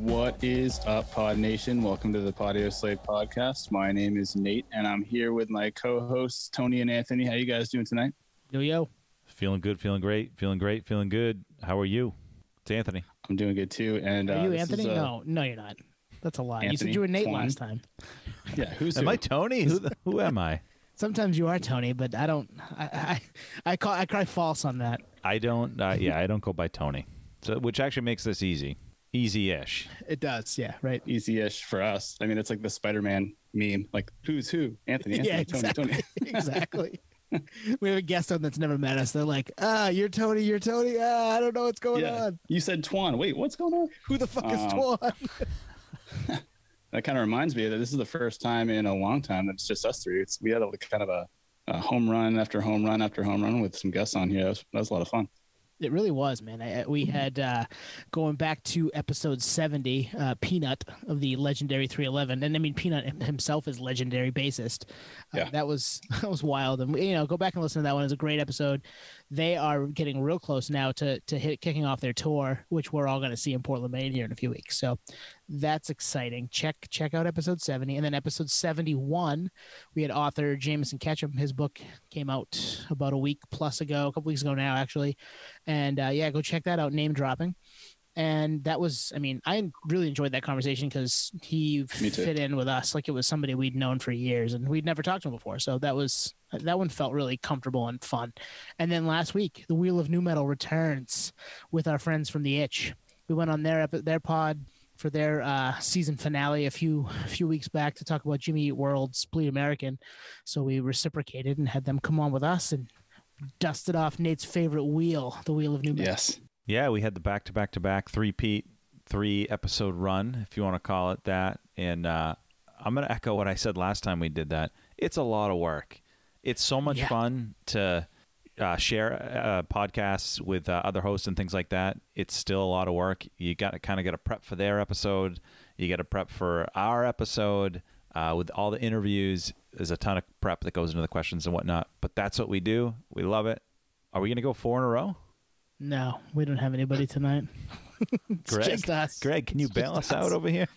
What is up, Pod Nation? Welcome to the Podio Slave Podcast. My name is Nate, and I'm here with my co-hosts, Tony and Anthony. How you guys doing tonight? Yo. Feeling good, feeling great, feeling great, feeling good. How are you? It's Anthony. I'm doing good, too. And are you Anthony? No, you're not. That's a lie. Anthony, you said you were Nate last time. Yeah, who's Am I Tony? Who am I? Sometimes you are Tony, but I don't. I cry false on that. I don't. I don't go by Tony. So, which actually makes this easy-ish. It does, yeah, right. Easy-ish for us. I mean, it's like the Spider-Man meme, like who's who? Anthony, yeah, exactly. Tony. Exactly. We have a guest on that's never met us. They're like, you're Tony. I don't know what's going on. You said Twan. Wait, what's going on? Who the fuck is Twan? That kind of reminds me that this is the first time in a long time that it's just us three. We had kind of a home run after home run after home run with some guests on here. That was a lot of fun. It really was, man. We had, going back to episode 70, Peanut of the legendary 311. And I mean, Peanut himself is legendary bassist. Yeah. That was wild. And, go back and listen to that one. It's a great episode. They are getting real close now to kicking off their tour, which we're all going to see in Portland, Maine here in a few weeks. So that's exciting. Check out episode 70. And then episode 71, we had author Jameson Ketchum. His book came out about a couple weeks ago now, actually. And go check that out, Name Dropping. And that was, I really enjoyed that conversation because he fit in with us like it was somebody we'd known for years and we'd never talked to him before. So that one felt really comfortable and fun. And then last week, the Wheel of New Metal returns with our friends from The Itch. We went on their pod for their season finale a few weeks back to talk about Jimmy Eat World's Bleed American. So we reciprocated and had them come on with us and dusted off Nate's favorite wheel, the Wheel of New Metal. Yes. Yeah, we had the back-to-back three-peat, 3-episode run, if you want to call it that. And I'm going to echo what I said last time we did that. It's a lot of work. It's so much fun to share podcasts with other hosts and things like that. It's still a lot of work. You got to kind of get a prep for their episode. You got to prep for our episode. With all the interviews, there's a ton of prep that goes into the questions and whatnot. But that's what we do. We love it. Are we going to go 4 in a row? No, we don't have anybody tonight. It's just us. Greg, can you bail us out over here?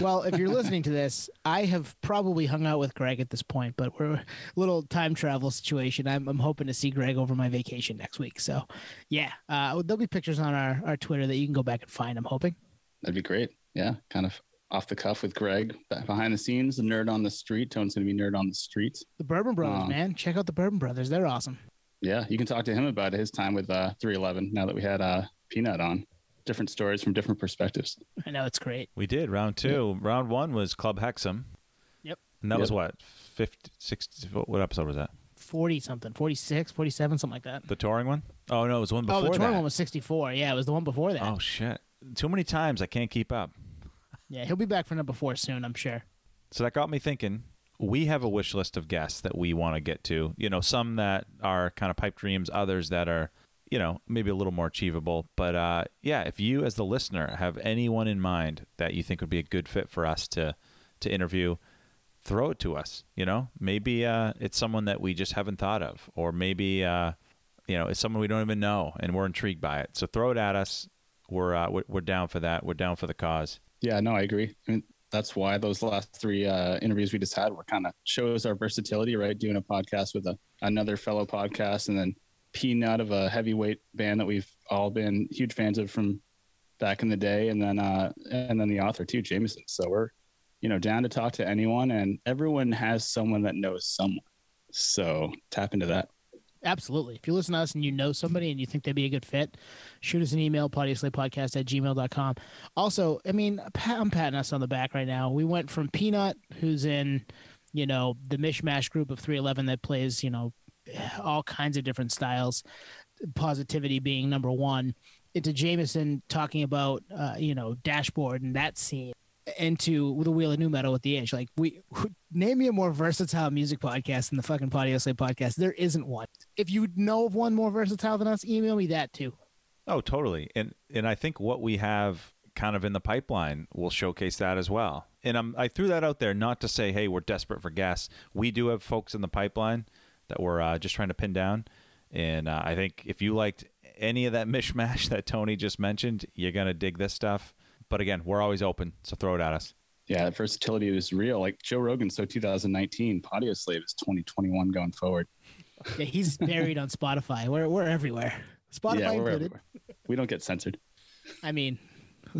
Well, if you're listening to this, I have probably hung out with Greg at this point, but we're a little time travel situation. I'm hoping to see Greg over my vacation next week. So, yeah, there'll be pictures on our Twitter that you can go back and find, I'm hoping. That'd be great. Yeah, kind of off the cuff with Greg. Behind the scenes, the nerd on the street. Tone's going to be nerd on the streets. The Bourbon Brothers, man. Check out the Bourbon Brothers. They're awesome. Yeah, you can talk to him about his time with 311 now that we had Peanut on. Different stories from different perspectives. I know, it's great. We did. Round 2. Yep. Round 1 was Club Hexam. Yep. And that was what? 50, 60, what episode was that? 40-something. 46, 47, something like that. The touring one? Oh, no, it was the one before that. Oh, the touring one was 64. Yeah, it was the one before that. Oh, shit. Too many times. I can't keep up. Yeah, he'll be back for number 4 soon, I'm sure. So that got me thinking. We have a wish list of guests that we want to get to. Some that are kind of pipe dreams, others that are, maybe a little more achievable. But if you as the listener have anyone in mind that you think would be a good fit for us to interview, throw it to us. Maybe it's someone that we just haven't thought of, or maybe it's someone we don't even know and we're intrigued by it. So throw it at us. We're down for that. We're down for the cause. Yeah, no, I agree. I mean, that's why those last 3 interviews we just had were kind of shows our versatility, right? Doing a podcast with another fellow podcast, and then Peanut of a heavyweight band that we've all been huge fans of from back in the day, and then the author too, Jameson. So we're down to talk to anyone, and everyone has someone that knows someone. So tap into that. Absolutely. If you listen to us and you know somebody and you think they'd be a good fit, shoot us an email, podioslapodcast@gmail.com. Also, I'm patting us on the back right now. We went from Peanut, who's in, the mishmash group of 311 that plays, all kinds of different styles, positivity being number 1, into Jameson talking about, Dashboard and that scene, into the Wheel of New Metal with The Itch. Like, name me a more versatile music podcast than the fucking Podio Slave Podcast. There isn't one. If you know of one more versatile than us, email me that too. Oh, totally. And I think what we have kind of in the pipeline will showcase that as well. And I threw that out there not to say, hey, we're desperate for guests. We do have folks in the pipeline that we're just trying to pin down. And I think if you liked any of that mishmash that Tony just mentioned, you're going to dig this stuff. But again, we're always open, so throw it at us. Yeah, that versatility is real. Like Joe Rogan, so 2019, Audio Slave is 2021 going forward. Yeah, he's buried on Spotify. We're everywhere. Spotify included. Everywhere. We don't get censored. I mean,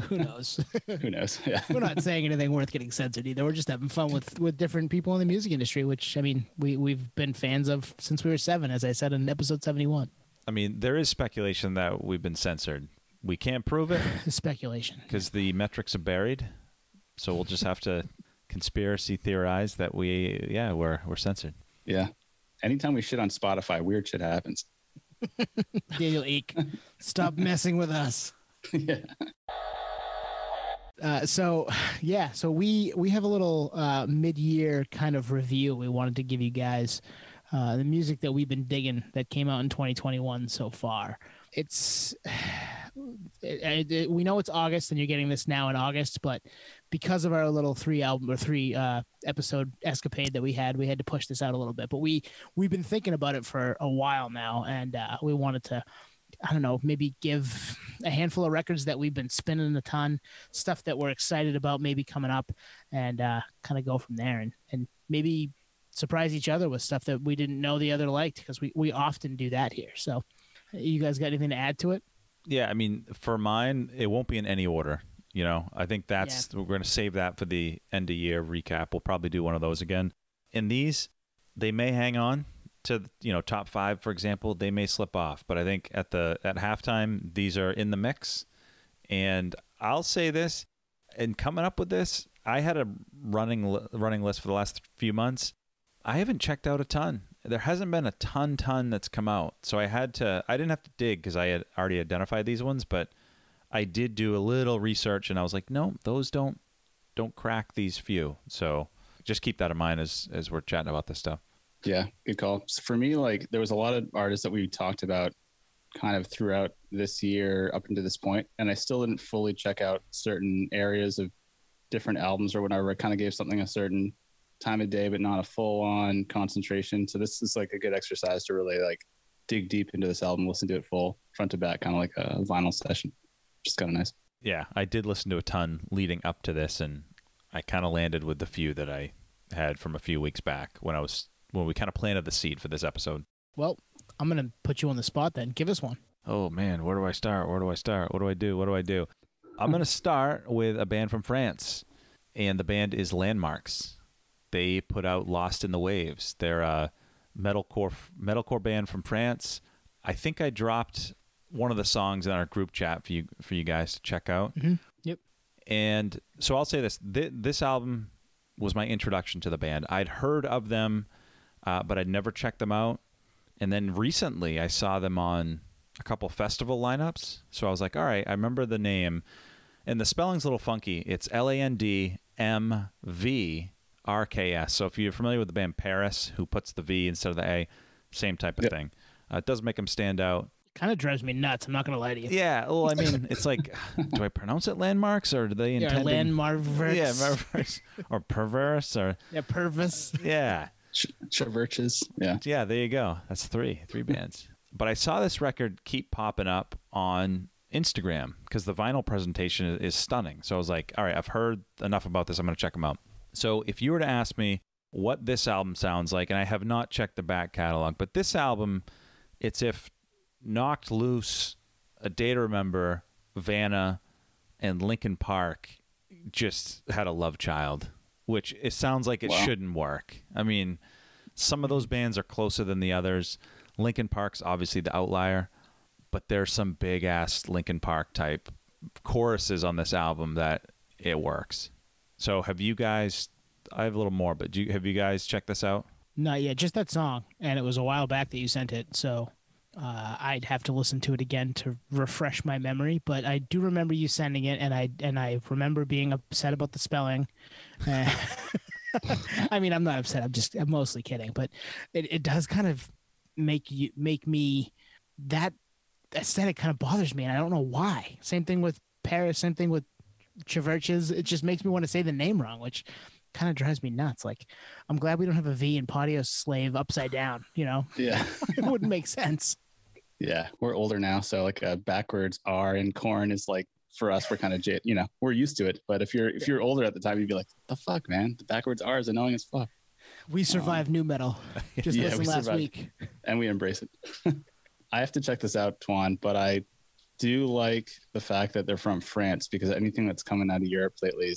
who knows? Who knows? Yeah. We're not saying anything worth getting censored either. We're just having fun with different people in the music industry, which, I mean, we've been fans of since we were 7, as I said in episode 71. I mean, there is speculation that we've been censored. We can't prove it. Speculation. Because the metrics are buried. So we'll just have to conspiracy theorize that we're censored. Yeah. Anytime we shit on Spotify, weird shit happens. Daniel Eek, stop messing with us. Yeah. So we have a little mid-year kind of review we wanted to give you guys. The music that we've been digging that came out in 2021 so far. We know it's August and you're getting this now in August, but because of our little 3 episode escapade that we had to push this out a little bit. But we've been thinking about it for a while now, and we wanted to, I don't know, maybe give a handful of records that we've been spinning a ton, stuff that we're excited about maybe coming up, and kind of go from there and maybe surprise each other with stuff that we didn't know the other liked, because we often do that here. So you guys got anything to add to it? Yeah, I mean, for mine, it won't be in any order. You know, I think we're going to save that for the end of year recap. We'll probably do one of those again. In these, they may hang on to, top 5, for example. They may slip off, but I think at halftime, these are in the mix. And I'll say this, and coming up with this, I had a running list for the last few months. I haven't checked out a ton. There hasn't been a ton that's come out. So I didn't have to dig because I had already identified these ones, but I did do a little research and I was like, no, those don't crack these few. So just keep that in mind as we're chatting about this stuff. Yeah, good call. For me, like, there was a lot of artists that we talked about kind of throughout this year up until this point, and I still didn't fully check out certain areas of different albums or whatever. I kind of gave something a certain time of day, but not a full-on concentration. So this is like a good exercise to really like dig deep into this album, listen to it full front to back, kind of like a vinyl session. Just kind of nice. Yeah, I did listen to a ton leading up to this, and I kind of landed with the few that I had from a few weeks back when we kind of planted the seed for this episode. Well, I'm gonna put you on the spot then. Give us one. Oh man, where do I start? What do I do? I'm gonna start with a band from France, and the band is Landmarks. They put out Lost in the Waves. They're a metalcore band from France. I think I dropped one of the songs in our group chat for you guys to check out. Mm-hmm. Yep. And so I'll say this. This album was my introduction to the band. I'd heard of them, but I'd never checked them out. And then recently I saw them on a couple festival lineups. So I was like, all right, I remember the name. And the spelling's a little funky. It's Landmvrks. So if you're familiar with the band Paris, who puts the V instead of the A, same type of thing. It does make them stand out. Kind of drives me nuts. I'm not going to lie to you. Yeah. Well, I mean, it's like, do I pronounce it Landmarks, or do they intend? Yeah, Landmarks. Yeah, Marverse, or Perverse, or Purvis. Yeah. Traverches. Yeah. Yeah. There you go. That's three bands. But I saw this record keep popping up on Instagram because the vinyl presentation is stunning. So I was like, all right, I've heard enough about this. I'm going to check them out. So if you were to ask me what this album sounds like, and I have not checked the back catalog, but this album, it's if Knocked Loose, A Day to Remember, Vanna, and Linkin Park just had a love child, which it sounds like it shouldn't work. I mean, some of those bands are closer than the others. Linkin Park's obviously the outlier, but there's some big-ass Linkin Park type choruses on this album that it works. So have you guys, I have a little more, but have you guys checked this out? Not yet, just that song, and it was a while back that you sent it, so I'd have to listen to it again to refresh my memory, but I do remember you sending it, and I remember being upset about the spelling. I mean, I'm not upset, I'm mostly kidding, but it does kind of make me, that aesthetic kind of bothers me, and I don't know why. Same thing with Paris, same thing with Traverches. It just makes me want to say the name wrong, which kind of drives me nuts. Like, I'm glad we don't have a V in Audio Slave upside down, Yeah. It wouldn't make sense. Yeah, we're older now, so like a backwards R in Corn is like for us, we're kind of we're used to it. But if you're older at the time, you'd be like, "The fuck, man! The backwards R is annoying as fuck." We survived new metal. Just listen last week, and we embrace it. I have to check this out, Tuan, but I do like the fact that they're from France, because anything that's coming out of Europe lately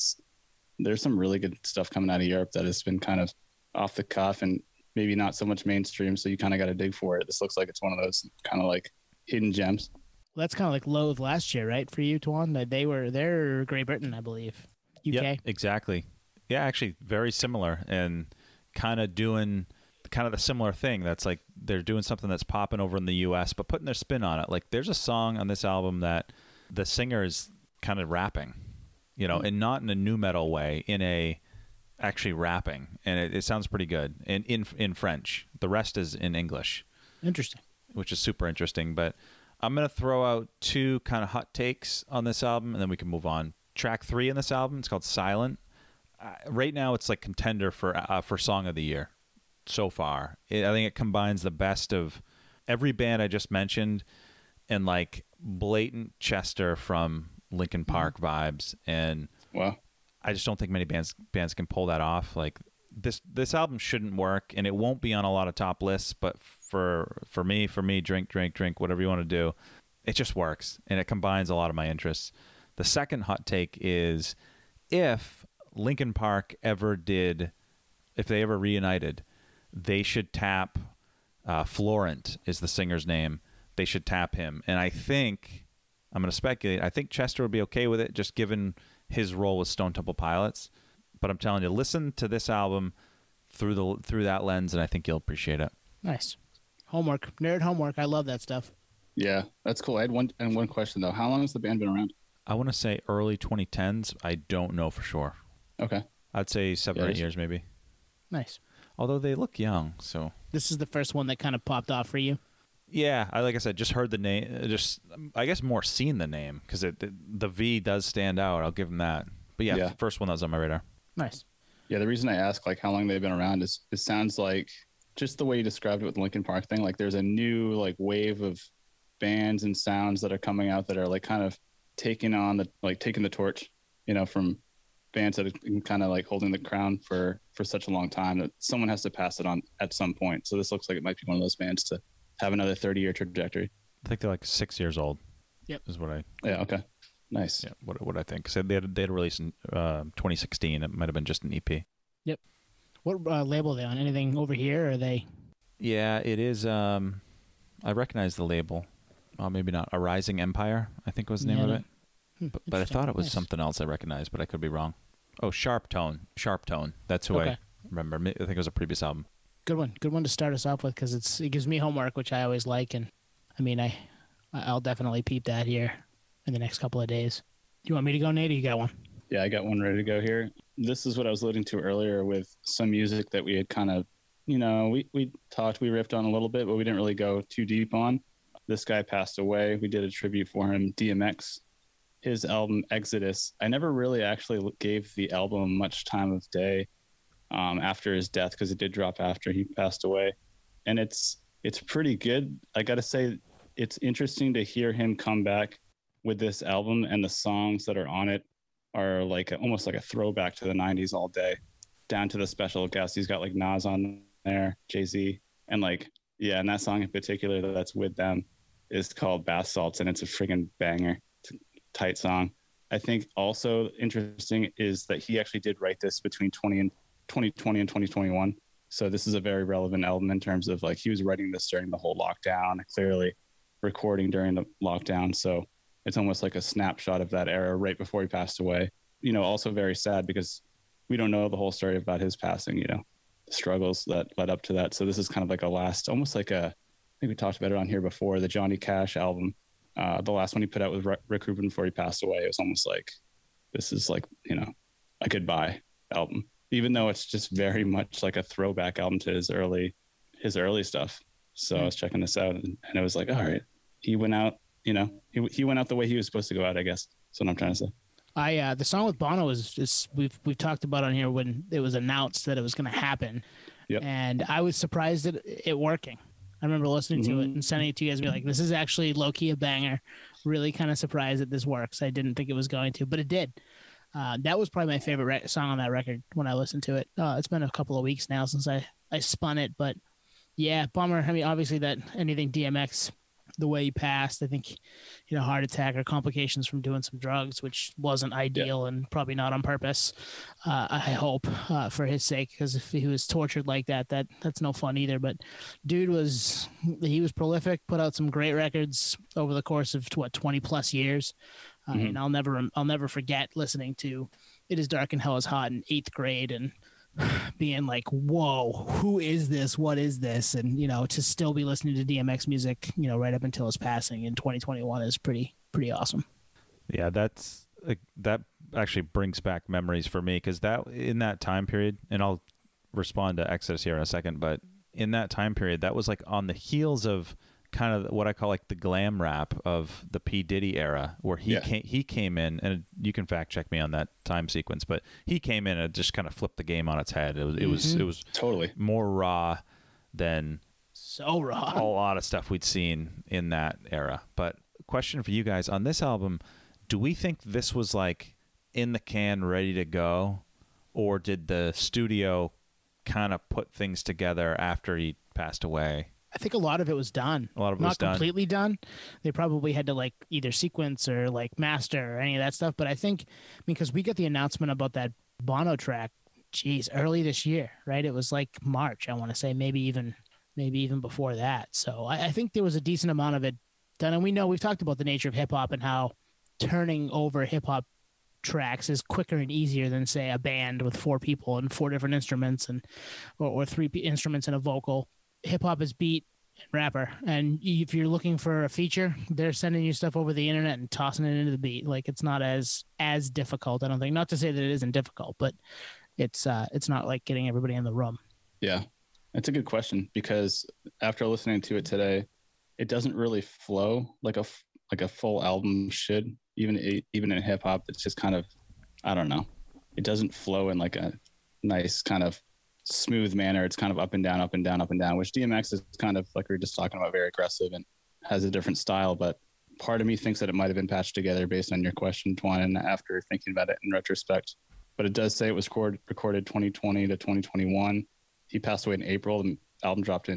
there's some really good stuff coming out of Europe that has been kind of off the cuff and maybe not so much mainstream. So you kind of got to dig for it. This looks like it's one of those kind of like hidden gems. Well, that's kind of like Loathe last year, right? For you, Tuan, they're Great Britain, I believe. UK. Yep, exactly. Yeah, actually very similar, and kind of doing kind of the similar thing. That's like they're doing something that's popping over in the US, but putting their spin on it. Like there's a song on this album that the singer is kind of rapping, and not in a nu metal way, in a actually rapping, and it sounds pretty good in French. The rest is in English. Interesting. Which is super interesting. But I'm going to throw out two kind of hot takes on this album, and then we can move on. Track 3 in this album, it's called Silent. Right now, it's like contender for Song of the Year so far. I think it combines the best of every band I just mentioned and like blatant Chester from Linkin Park vibes. And wow. I just don't think many bands can pull that off. Like this album shouldn't work, and it won't be on a lot of top lists, but for me, drink, whatever you want to do, it just works, and it combines a lot of my interests. The second hot take is if Linkin Park if they ever reunited, they should tap Florent is the singer's name. They should tap him. And I think, I'm going to speculate, I think Chester would be okay with it, just given his role with Stone Temple Pilots. But I'm telling you, listen to this album through that lens, and I think you'll appreciate it. Nice. Nerd homework. I love that stuff. Yeah, that's cool. I had one question, though. How long has the band been around? I want to say early 2010s. I don't know for sure. Okay. I'd say 7 or 8 years maybe. Nice. Although they look young, so. This is the first one that kind of popped off for you? Yeah, like I said, just heard the name. I guess more seen the name, because the V does stand out. I'll give them that. But yeah, first one that was on my radar. Nice. Yeah, the reason I ask like how long they've been around is it sounds like just the way you described it with the Linkin Park thing. Like there's a new like wave of bands and sounds that are coming out that are like kind of taking the torch, from bands that have been kind of like holding the crown for such a long time that someone has to pass it on at some point. So this looks like it might be one of those bands to have another 30-year trajectory. I think they're like 6 years old. Yep. Is what I. Yeah. Okay. Nice. Yeah. What I think. So they had a release in 2016. It might have been just an EP. Yep. What label are they on? Anything over here? Or are they? Yeah, it is. I recognize the label. Maybe not. A Rising Empire, I think was the name of it. But I thought it was something else I recognized, but I could be wrong. Oh, Sharp Tone. That's who I remember. I think it was a previous album. Good one to start us off with, because it gives me homework, which I always like, and I mean I'll definitely peep that here in the next couple of days. Do you want me to go, Nate, or you got one? Yeah, I got one ready to go here. This is what I was alluding to earlier with some music that we had kind of, we riffed on a little bit, but we didn't really go too deep on. This guy passed away. We did a tribute for him, DMX. His album Exodus, I never really actually gave the album much time of day after his death, because it did drop after he passed away, and it's pretty good. I gotta say, it's interesting to hear him come back with this album, and the songs that are on it are like almost like a throwback to the 90s all day, down to the special guests. He's got like Nas on there, Jay-Z, and and that song in particular that's with them is called Bath Salts, and it's a friggin' banger. It's a tight song. I think also interesting is that he actually did write this between 2020 and 2021. So this is a very relevant album in terms of like he was writing this during the whole lockdown, clearly recording during the lockdown. So it's almost like a snapshot of that era right before he passed away. Also very sad because we don't know the whole story about his passing, the struggles that led up to that. So this is kind of like a last, almost like I think we talked about it on here before, the Johnny Cash album. The last one he put out with Rick Rubin before he passed away. It was almost like, this is like, a goodbye album, even though it's just very much like a throwback album to his early stuff. So I was checking this out and it was like, all right, he went out, he went out the way he was supposed to go out, I guess. That's what I'm trying to say. The song with Bono is we've talked about on here when it was announced that it was going to happen. Yep. And I was surprised at it working. I remember listening to it and sending it to you guys and be like, this is actually low-key a banger. really kind of surprised that this works. I didn't think it was going to, but it did. That was probably my favorite song on that record when I listened to it. It's been a couple of weeks now since I spun it, but yeah, bummer. I mean, obviously that anything DMX, the way he passed, I think, heart attack or complications from doing some drugs, which wasn't ideal and probably not on purpose. I hope for his sake, because if he was tortured like that, that's no fun either. But dude was prolific, put out some great records over the course of 20 plus years. And I'll never forget listening to "It Is Dark and Hell Is Hot" in 8th grade and being like, whoa, who is this? What is this? And, to still be listening to DMX music, right up until his passing in 2021 is pretty awesome. Yeah, that actually brings back memories for me, because that in that time period, and I'll respond to Exodus here in a second, but in that time period, that was like on the heels of kind of what I call like the glam rap of the P. Diddy era, where he came in, and you can fact check me on that time sequence, but he came in and just kind of flipped the game on its head. It was totally more raw than so raw a lot of stuff we'd seen in that era. But question for you guys on this album: do we think this was like in the can, ready to go, or did the studio kind of put things together after he passed away? I think a lot of it was done. A lot of it was not completely done. They probably had to like either sequence or like master or any of that stuff. But I think because we got the announcement about that Bono track, early this year, right? It was like March, I want to say, maybe even before that. So I think there was a decent amount of it done. And we've talked about the nature of hip hop and how turning over hip hop tracks is quicker and easier than, say, a band with 4 people and 4 different instruments or 3 instruments and a vocal. Hip hop is beat and rapper, and if you're looking for a feature, they're sending you stuff over the internet and tossing it into the beat. Like, it's not as difficult, I don't think. Not to say that it isn't difficult, but it's not like getting everybody in the room. Yeah, that's a good question, because after listening to it today, it doesn't really flow like a full album should. Even in hip hop, it's just kind of, I don't know, it doesn't flow in like a nice kind of smooth manner. It's kind of up and down, up and down, up and down, which DMX is kind of, like we were just talking about, very aggressive and has a different style. But part of me thinks that it might have been patched together based on your question, Twan, and after thinking about it in retrospect. But it does say it was recorded 2020 to 2021. He passed away in April. The album dropped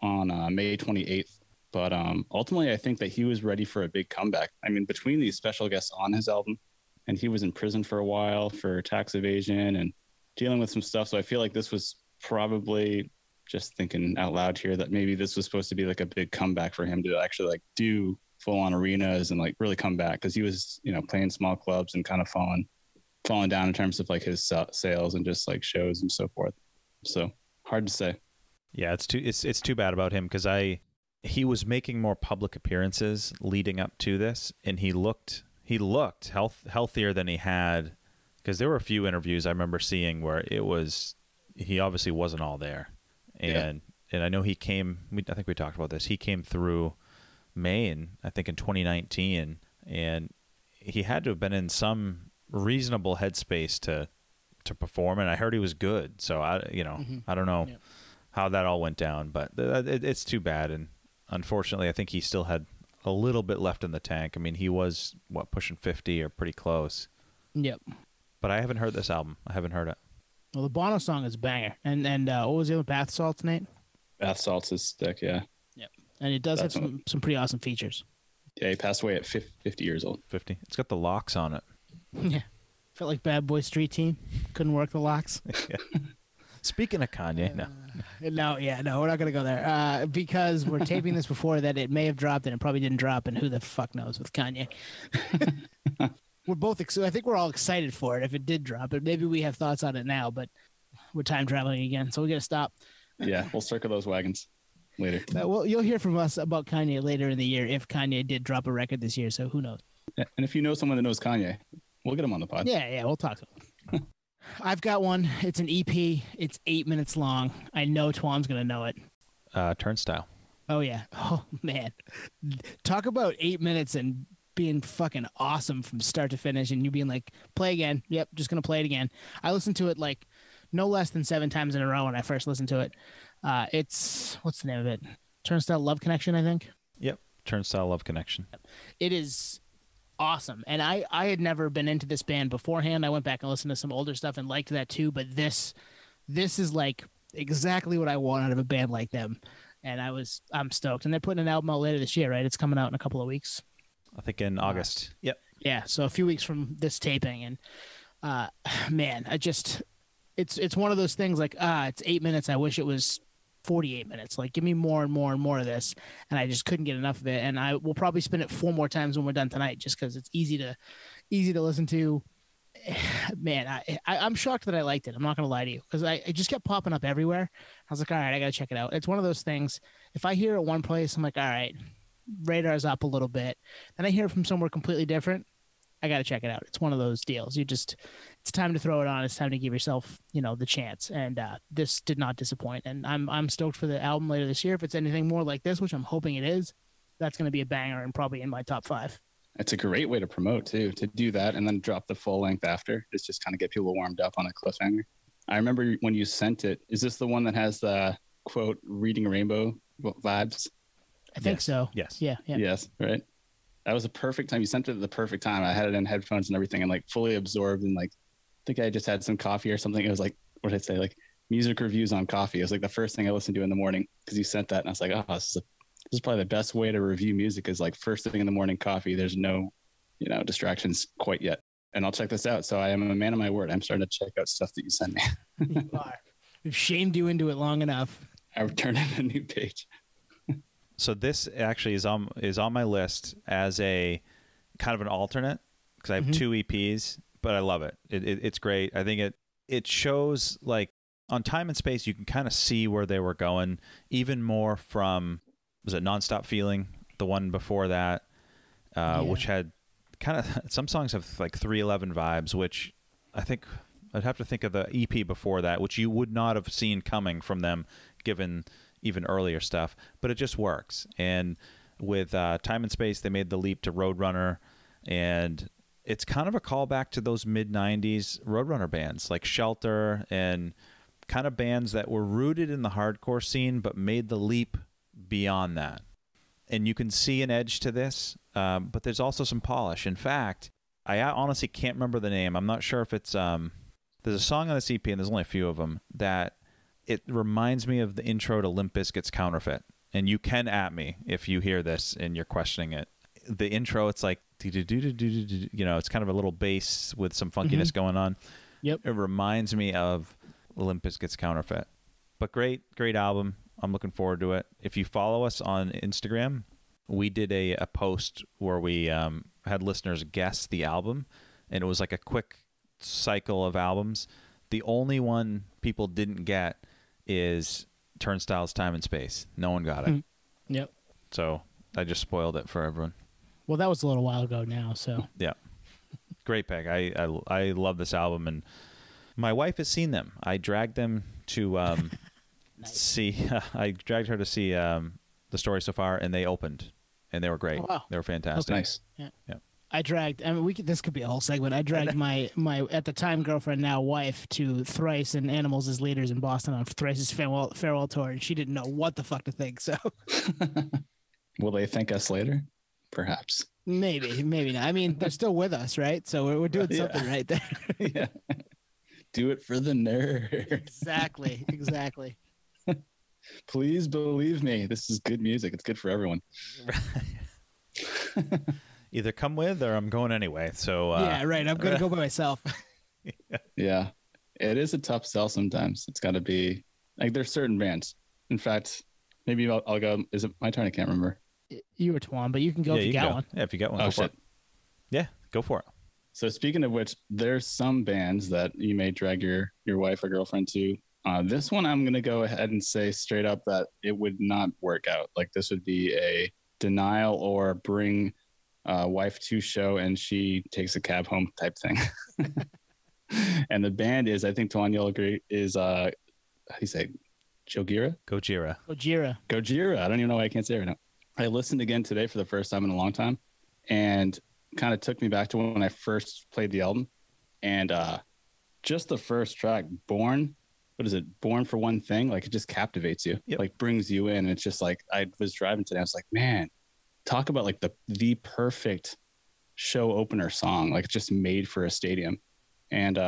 on May 28th. But ultimately, I think that he was ready for a big comeback. I mean, between these special guests on his album, and he was in prison for a while for tax evasion and dealing with some stuff. So I feel like this was probably, just thinking out loud here, that maybe this was supposed to be like a big comeback for him to actually like do full on arenas and like really come back. Because he was, playing small clubs and kind of falling down in terms of like his sales and just like shows and so forth. So hard to say. Yeah, it's too bad about him, because he was making more public appearances leading up to this, and he looked healthier than he had. Because there were a few interviews I remember seeing where he obviously wasn't all there. And I know he came, I think we talked about this, he came through Maine, I think in 2019, and he had to have been in some reasonable headspace to perform, and I heard he was good. So I don't know how that all went down, but it's too bad. And unfortunately, I think he still had a little bit left in the tank. I mean, he was pushing 50 or pretty close. Yep. But I haven't heard this album. I haven't heard it. Well, the Bono song is a banger. And what was the other, Bath Salts, Nate? Bath Salts is sick, yeah. Yep. And it does have some pretty awesome features. Yeah, he passed away at 50 years old. 50. It's got the locks on it. Yeah. Felt like Bad Boy Street Team. Couldn't work the locks. Yeah. Speaking of Kanye, no, we're not going to go there because we're taping this before that it may have dropped and it probably didn't drop, and who the fuck knows with Kanye. We're both I think we're all excited for it if it did drop, but maybe we have thoughts on it now, but we're time traveling again, so we got to stop. Yeah, we'll circle those wagons later. Well, you'll hear from us about Kanye later in the year if Kanye did drop a record this year, so who knows? Yeah, and if you know someone that knows Kanye, we'll get him on the pod. Yeah, we'll talk to him. I've got one. It's an EP. It's 8 minutes long. I know Twan's going to know it. Turnstile. Oh, yeah. Oh, man. Talk about 8 minutes and being fucking awesome from start to finish, and you being like, play again. Yep, just going to play it again. I listened to it like no less than 7 times in a row when I first listened to it. It's, what's the name of it? Turnstile Love Connection, I think. Yep. Turnstile Love Connection. It is awesome. And I had never been into this band beforehand. I went back and listened to some older stuff and liked that too. But this is like exactly what I want out of a band like them. And I'm stoked. And they're putting an album out later this year, right? It's coming out in a couple of weeks. I think in August. Yep. Yeah. So a few weeks from this taping. And man, it's one of those things like, it's 8 minutes. I wish it was 48 minutes. Like, give me more and more and more of this. And I just couldn't get enough of it. And I will probably spin it 4 more times when we're done tonight, just because it's easy to listen to. Man, I'm shocked that I liked it. I'm not going to lie to you, because it just kept popping up everywhere. I was like, all right, I got to check it out. It's one of those things. If I hear it one place, I'm like, all right, radar's up a little bit. Then I hear it from somewhere completely different. I got to check it out. It's one of those deals. It's time to throw it on. It's time to give yourself, the chance. And this did not disappoint. And I'm stoked for the album later this year. If it's anything more like this, which I'm hoping it is, that's going to be a banger and probably in my top 5. It's a great way to promote too, to do that and then drop the full length after. It's just kind of get people warmed up on a cliffhanger. I remember when you sent it. Is this the one that has the quote "Reading Rainbow" vibes? I think so. Yes. Yeah. Yes. Right. That was a perfect time. You sent it at the perfect time. I had it in headphones and everything, and like fully absorbed. And like, I think I just had some coffee or something. It was like, what did I say? Like music reviews on coffee. It was like the first thing I listened to in the morning, because you sent that, and I was like, oh, this is probably the best way to review music, is like first thing in the morning coffee. There's no, distractions quite yet. And I'll check this out. So I am a man of my word. I'm starting to check out stuff that you send me. You are. We've shamed you into it long enough. I've turned in a new page. So this actually is on my list as a kind of an alternate, because I have 2 EPs, but I love it. It's great. I think it shows, like, on Time and Space, you can kind of see where they were going, even more from, was it Nonstop Feeling, the one before that, which had kind of, some songs have like 311 vibes, which I think I'd have to think of the EP before that, which you would not have seen coming from them given even earlier stuff, but it just works. And with Time and Space, they made the leap to Roadrunner, and it's kind of a callback to those mid-90s Roadrunner bands like Shelter, and kind of bands that were rooted in the hardcore scene but made the leap beyond that. And you can see an edge to this, but there's also some polish. In fact, I honestly can't remember the name. I'm not sure if it's there's a song on this EP, and there's only a few of them, that it reminds me of the intro to Limp Bizkit's Counterfeit. And you can at me if you hear this and you're questioning it. The intro, it's like, it's kind of a little bass with some funkiness going on. Yep. It reminds me of Limp Bizkit's Counterfeit. But great album. I'm looking forward to it. If you follow us on Instagram, we did a post where we had listeners guess the album, and it was like a quick cycle of albums. The only one people didn't get is Turnstile's Time and Space. No one got it. Yep. So I just spoiled it for everyone. Well, that was a little while ago now, so. Yeah. Great pick. I love this album, and my wife has seen them. I dragged them to see. I dragged her to see The Story So Far, and they opened, and they were great. Oh, wow. They were fantastic. Okay. Nice. Yeah. I dragged. I mean, this could be a whole segment. I dragged my at the time girlfriend, now wife, to Thrice and Animals as Leaders in Boston on Thrice's farewell tour, and she didn't know what the fuck to think. So, will they thank us later? Perhaps. Maybe not. I mean, they're still with us, right? So we're doing something right there. Yeah. Do it for the nerd. Exactly. Please believe me. This is good music. It's good for everyone. Either come with or I'm going anyway. So yeah, right. I'm going to go by myself. Yeah. It is a tough sell sometimes. It's got to be like, there's certain bands. In fact, maybe I'll go. Is it my turn? I can't remember. You were Twan, but you can go if you got one. Yeah, if you got one, oh, go shit. for it. Yeah, go for it. So speaking of which, there's some bands that you may drag your wife or girlfriend to. This one, I'm going to go ahead and say straight up that it would not work out. Like, this would be a denial or bring wife to show and she takes a cab home type thing. And the band is, I think Twan, you'll agree, is how do you say, Gojira? Gojira. I don't even know why I can't say it right now. I listened again today for the first time in a long time, and kind of took me back to when I first played the album. And just the first track, Born for One Thing? Like, it just captivates you. Yep. Like, brings you in. It's just like, I was driving today, I was like, man, talk about like the perfect show opener song, like just made for a stadium. And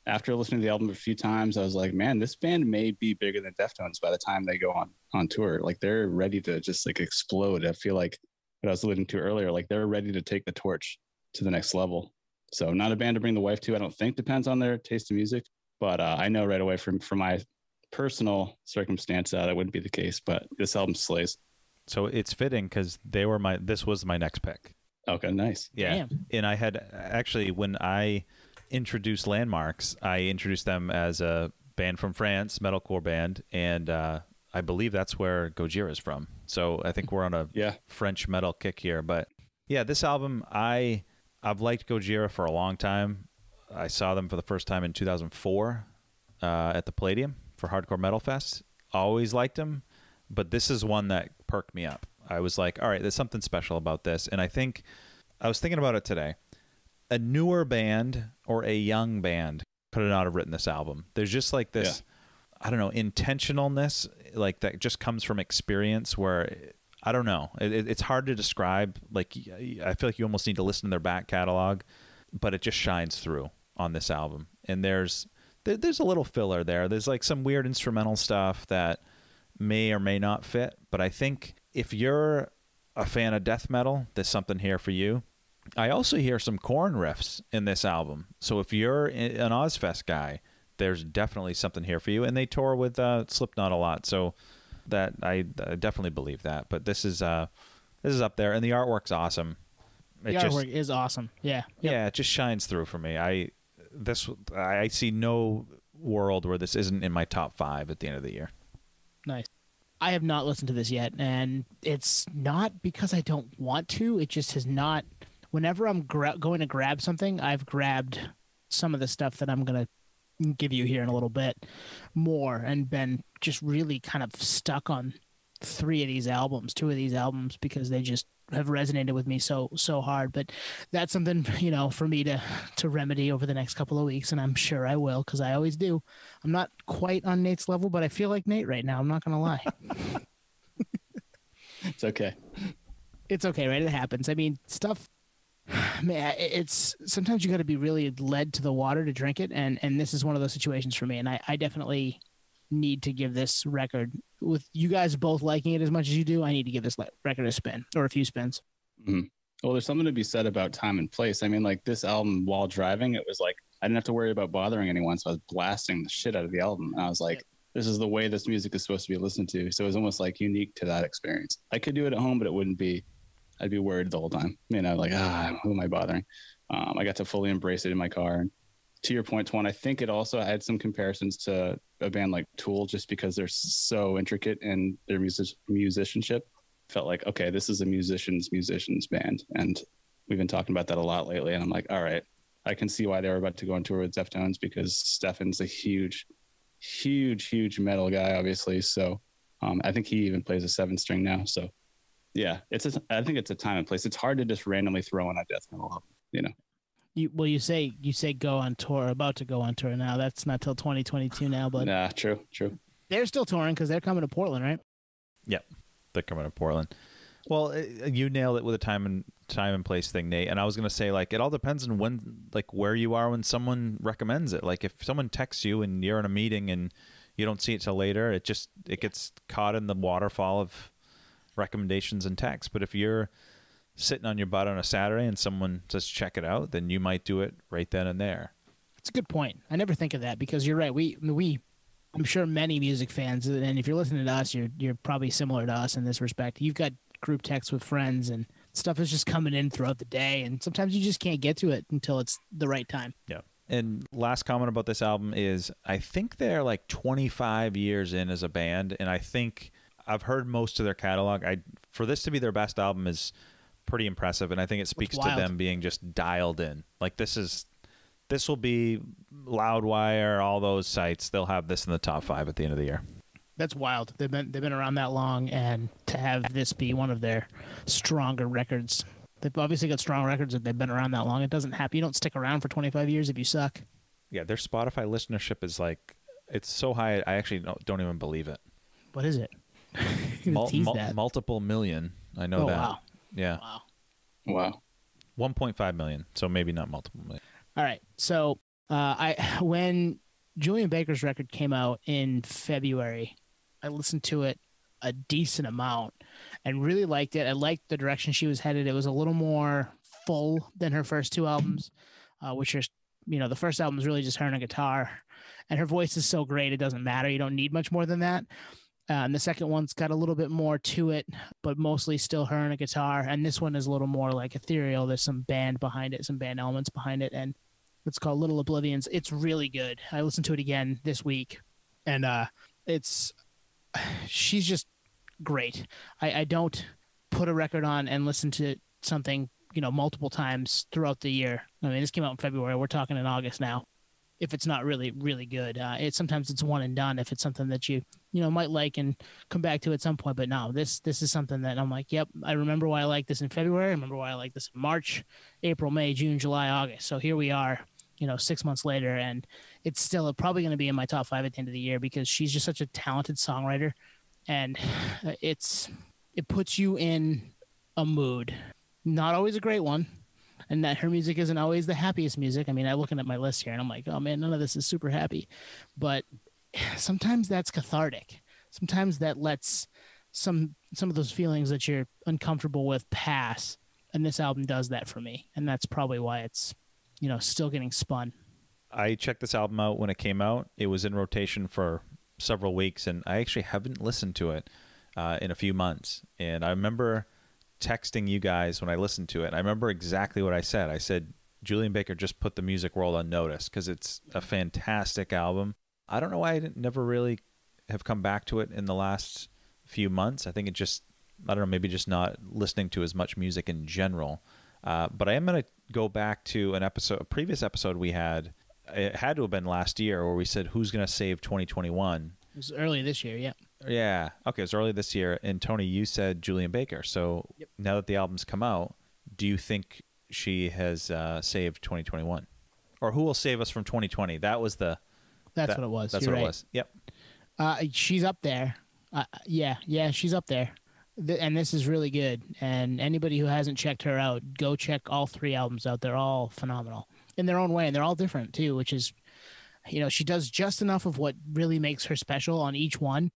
after listening to the album a few times, I was like, man, this band may be bigger than Deftones by the time they go on tour. Like they're ready to just like explode. I feel like what I was alluding to earlier, like they're ready to take the torch to the next level. So not a band to bring the wife to, I don't think. Depends on their taste of music. But I know right away from my personal circumstance that wouldn't be the case. But this album slays. So it's fitting because this was my next pick. Okay, nice. Yeah. Damn. And I had actually, when I introduced Landmarks, I introduced them as a band from France, metalcore band, and I believe that's where Gojira is from. So I think we're on a French metal kick here. But yeah, this album, I've liked Gojira for a long time. I saw them for the first time in 2004 at the Palladium for Hardcore Metal Fest. Always liked them, but this is one that perked me up. I was like, all right, there's something special about this. And I think I was thinking about it today. A newer band or a young band could not have written this album. There's just like this, I don't know, intentionalness, like that just comes from experience where, I don't know, it's hard to describe. Like, I feel like you almost need to listen to their back catalog, but it just shines through on this album. And there's a little filler there. There's like some weird instrumental stuff that may or may not fit, but I think if you're a fan of death metal, there's something here for you. I also hear some Korn riffs in this album. So if you're an Ozfest guy, there's definitely something here for you. And they tour with Slipknot a lot, so that I definitely believe that. But this is up there, and the artwork's awesome. The artwork is awesome. Yeah. Yep. Yeah, it just shines through for me. I see no world where this isn't in my top 5 at the end of the year. Nice. I have not listened to this yet, and it's not because I don't want to. It just has not. Whenever I'm going to grab something, I've grabbed some of the stuff that I'm going to give you here in a little bit more, and been just really kind of stuck on 2 of these albums, because they just have resonated with me so hard. But that's something, for me to remedy over the next couple of weeks, and I'm sure I will, because I always do. I'm not quite on Nate's level, but I feel like Nate right now. I'm not going to lie. It's okay. It's okay, right? It happens. I mean, stuff. Man, it's sometimes you got to be really led to the water to drink it, and this is one of those situations for me. And I definitely need to give this record, with you guys both liking it as much as you do, I need to give this record a spin, or a few spins. Mm-hmm. Well, there's something to be said about time and place. I mean, like this album, while driving, it was like I didn't have to worry about bothering anyone, so I was blasting the shit out of the album, and I was like, this is the way this music is supposed to be listened to. So it was almost like unique to that experience. I could do it at home, but it wouldn't be. I'd be worried the whole time, like, who am I bothering? I got to fully embrace it in my car. And to your point, Twan, I think it also had some comparisons to a band like Tool, just because they're so intricate in their musicianship. Felt like, okay, this is a musician's band. And we've been talking about that a lot lately. And I'm like, all right, I can see why they were about to go on tour with Deftones, because Stefan's a huge metal guy, obviously. So I think he even plays a 7-string now. So yeah, I think it's a time and place. It's hard to just randomly throw in a death metal album, You say go on tour, about to go on tour now. That's not till 2022 now, but nah, true. They're still touring because they're coming to Portland, right? Yep, they're coming to Portland. Well, you nailed it with a time and place thing, Nate. And I was gonna say, like, it all depends on when, like, where you are when someone recommends it. Like, if someone texts you and you're in a meeting and you don't see it till later, it gets caught in the waterfall of recommendations and texts. But if you're sitting on your butt on a Saturday and someone says check it out, then you might do it right then and there. That's a good point. I never think of that, because you're right. I'm sure many music fans, and if you're listening to us, you're probably similar to us in this respect. You've got group texts with friends, and stuff is just coming in throughout the day, and sometimes you just can't get to it until it's the right time. Yeah. And last comment about this album is, I think they're like 25 years in as a band, and I think I've heard most of their catalog. For this to be their best album is pretty impressive, and I think it speaks to them being just dialed in. Like, this will be Loudwire, all those sites. They'll have this in the top 5 at the end of the year. That's wild. They've been around that long, and to have this be one of their stronger records. They've obviously got strong records if they've been around that long. It doesn't happen. You don't stick around for 25 years if you suck. Yeah, their Spotify listenership is like, it's so high, I actually don't even believe it. What is it? Multiple million. I know that. Wow. Yeah. Wow. 1.5 million. So maybe not multiple million. All right. So when Julian Baker's record came out in February, I listened to it a decent amount and really liked it. I liked the direction she was headed. It was a little more full than her first two albums, which are, the first album is really just her and a guitar, and her voice is so great it doesn't matter. You don't need much more than that. And the second one's got a little bit more to it, but mostly still her and a guitar. And this one is a little more like ethereal. There's some band behind it, some band elements behind it, and it's called Little Oblivions. It's really good. I listened to it again this week, and she's just great. I don't put a record on and listen to something, multiple times throughout the year. I mean, this came out in February. We're talking in August now. If it's not really, really good, sometimes it's one and done. If it's something that you might like and come back to at some point, but no, this is something that I'm like, yep, I remember why I liked this in February. I remember why I liked this in March, April, May, June, July, August. So here we are, 6 months later, and it's still probably going to be in my top 5 at the end of the year because she's just such a talented songwriter, and it puts you in a mood. Not always a great one. And that her music isn't always the happiest music. I mean, I'm looking at my list here and I'm like, oh man, none of this is super happy. But sometimes that's cathartic. Sometimes that lets some of those feelings that you're uncomfortable with pass. And this album does that for me. And that's probably why it's, still getting spun. I checked this album out when it came out. It was in rotation for several weeks, and I actually haven't listened to it in a few months. And I remember texting you guys when I listened to it. I remember exactly what I said. I said, Julian Baker just put the music world on notice because it's a fantastic album. I don't know why I never really have come back to it in the last few months. I think maybe just not listening to as much music in general. But I am going to go back to a previous episode we had. It had to have been last year where we said, who's going to save 2021? It was early this year, yeah. Yeah. Okay, it was early this year. And Tony, you said Julian Baker. So yep. Now that the album's come out, do you think she has saved 2021? Or who will save us from 2020? That's what it was. That's You're what right. it was. Yep. She's up there. Yeah, she's up there. And this is really good. And anybody who hasn't checked her out, go check all 3 albums out. They're all phenomenal in their own way. And they're all different, too, which is, she does just enough of what really makes her special on each one.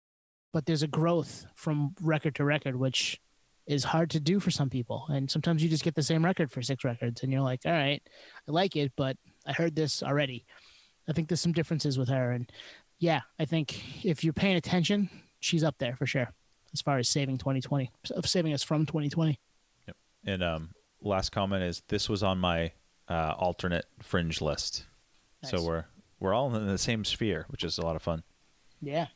But there's a growth from record to record, which is hard to do for some people. And sometimes you just get the same record for 6 records, and you're like, all right, I like it, but I heard this already. I think there's some differences with her. And, yeah, I think if you're paying attention, she's up there for sure as far as saving us from 2020. Yep. And last comment is this was on my alternate fringe list. Nice. So we're all in the same sphere, which is a lot of fun. Yeah.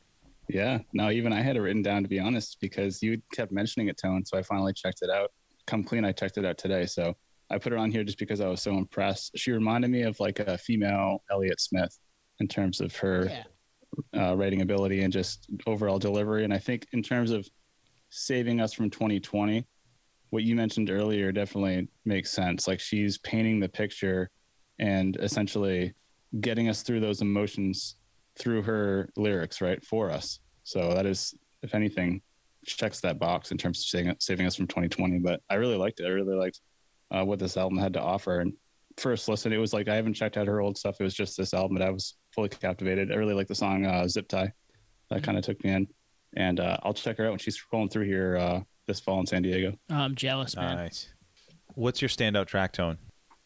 Yeah, no, even I had it written down, to be honest, because you kept mentioning it, Tone. So I finally checked it out. Come clean, I checked it out today. So I put her on here just because I was so impressed. She reminded me of like a female Elliott Smith in terms of her writing ability and just overall delivery. And I think in terms of saving us from 2020, what you mentioned earlier definitely makes sense. Like she's painting the picture and essentially getting us through those emotions through her lyrics, right, for us. So that is, if anything, checks that box in terms of saving us from 2020. But I really liked it. I really liked what this album had to offer. And first listen, it was like I haven't checked out her old stuff. It was just this album, but I was fully captivated. I really like the song Zip Tie. That kind of took me in. And I'll check her out when she's rolling through here this fall in San Diego. I'm jealous, man. Nice. What's your standout track, Tone?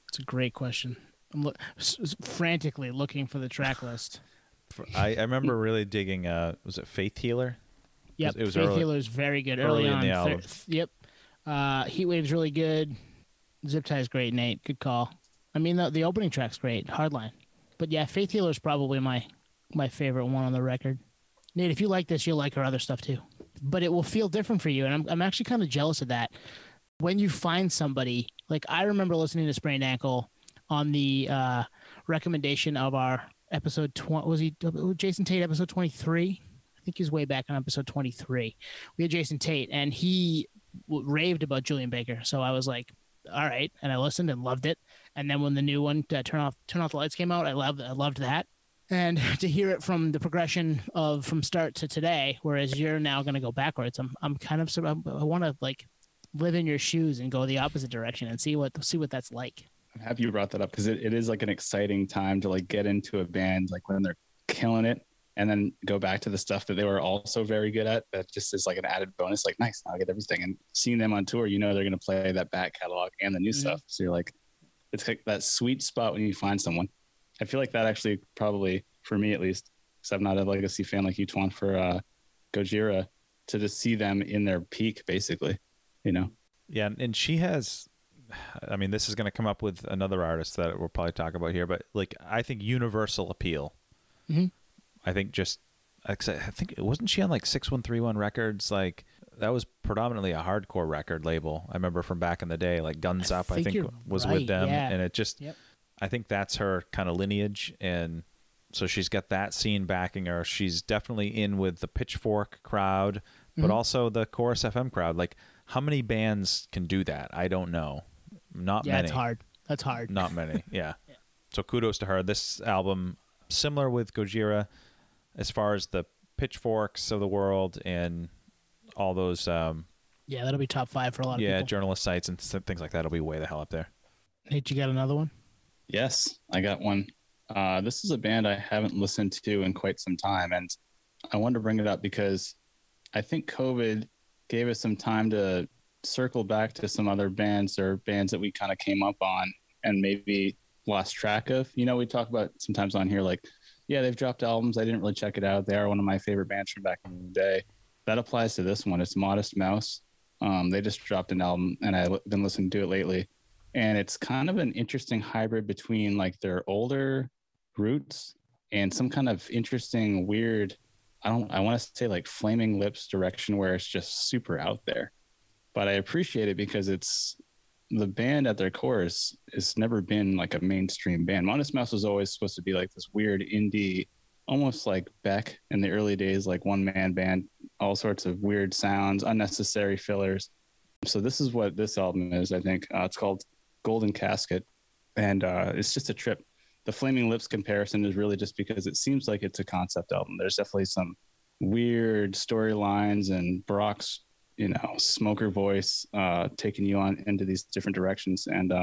It's a great question. I'm frantically looking for the track list. I remember really digging, was it Faith Healer? Yep, it was Faith Healer is very good. Early on. in the album. Yep. Heatwave's really good. Zip Tie's great, Nate. Good call. I mean, the opening track's great. Hardline. But yeah, Faith Healer's probably my favorite one on the record. Nate, if you like this, you'll like her other stuff too. But it will feel different for you, and I'm actually kind of jealous of that. When you find somebody, like I remember listening to Sprained Ankle on the recommendation of our episode 20, was he Jason Tate episode 23? I think he was way back on episode 23. We had Jason Tate and he raved about Julian Baker. So I was like, all right. And I listened and loved it. And then when the new one, Turn Off the Lights came out, I loved that. And to hear it from the progression of from start to today, whereas you're now going to go backwards, I'm kind of, I want to like live in your shoes and go the opposite direction and see what that's like. I'm happy you brought that up because it is like an exciting time to like get into a band like when they're killing it and then go back to the stuff that they were also very good at. That just is like an added bonus. Like, nice, now I get everything. And seeing them on tour, they're going to play that back catalog and the new stuff. So you're like, it's like that sweet spot when you find someone. I feel like that actually probably, for me at least, because I'm not a legacy fan like you, Twan, for Gojira, to just see them in their peak, basically, Yeah, and she has, I mean, this is going to come up with another artist that we'll probably talk about here, but like, I think universal appeal. Mm-hmm. I think wasn't she on like 6131 Records? Like that was predominantly a hardcore record label. I remember from back in the day, like Guns Up, I think was with them. Yeah. And it just, I think that's her kind of lineage. And so she's got that scene backing her. She's definitely in with the Pitchfork crowd, but also the Chorus FM crowd. Like how many bands can do that? I don't know. Not many. That's hard. Not many. Yeah. So kudos to her. This album, similar with Gojira, as far as the Pitchforks of the world and all those that'll be top 5 for a lot of people. Yeah, journalist sites and things like that will be way the hell up there. Nate, you got another one? Yes, I got one. This is a band I haven't listened to in quite some time, and I wanted to bring it up because I think COVID gave us some time to circle back to some other bands or bands that we kind of came up on and maybe lost track of. We talk about sometimes on here like, yeah, they've dropped albums. I didn't really check it out. They are one of my favorite bands from back in the day. That applies to this one. It's Modest Mouse. They just dropped an album, and I've been listening to it lately. And it's kind of an interesting hybrid between like their older roots and some kind of interesting, weird, I want to say like Flaming Lips direction where it's just super out there. But I appreciate it because it's the band at their core has never been like a mainstream band. Modest Mouse was always supposed to be like this weird indie, almost like Beck in the early days, like one-man band, all sorts of weird sounds, unnecessary fillers. So this is what this album is, I think. It's called Golden Casket, and it's just a trip. The Flaming Lips comparison is really just because it seems like it's a concept album. There's definitely some weird storylines and Brock's smoker voice taking you on into these different directions. And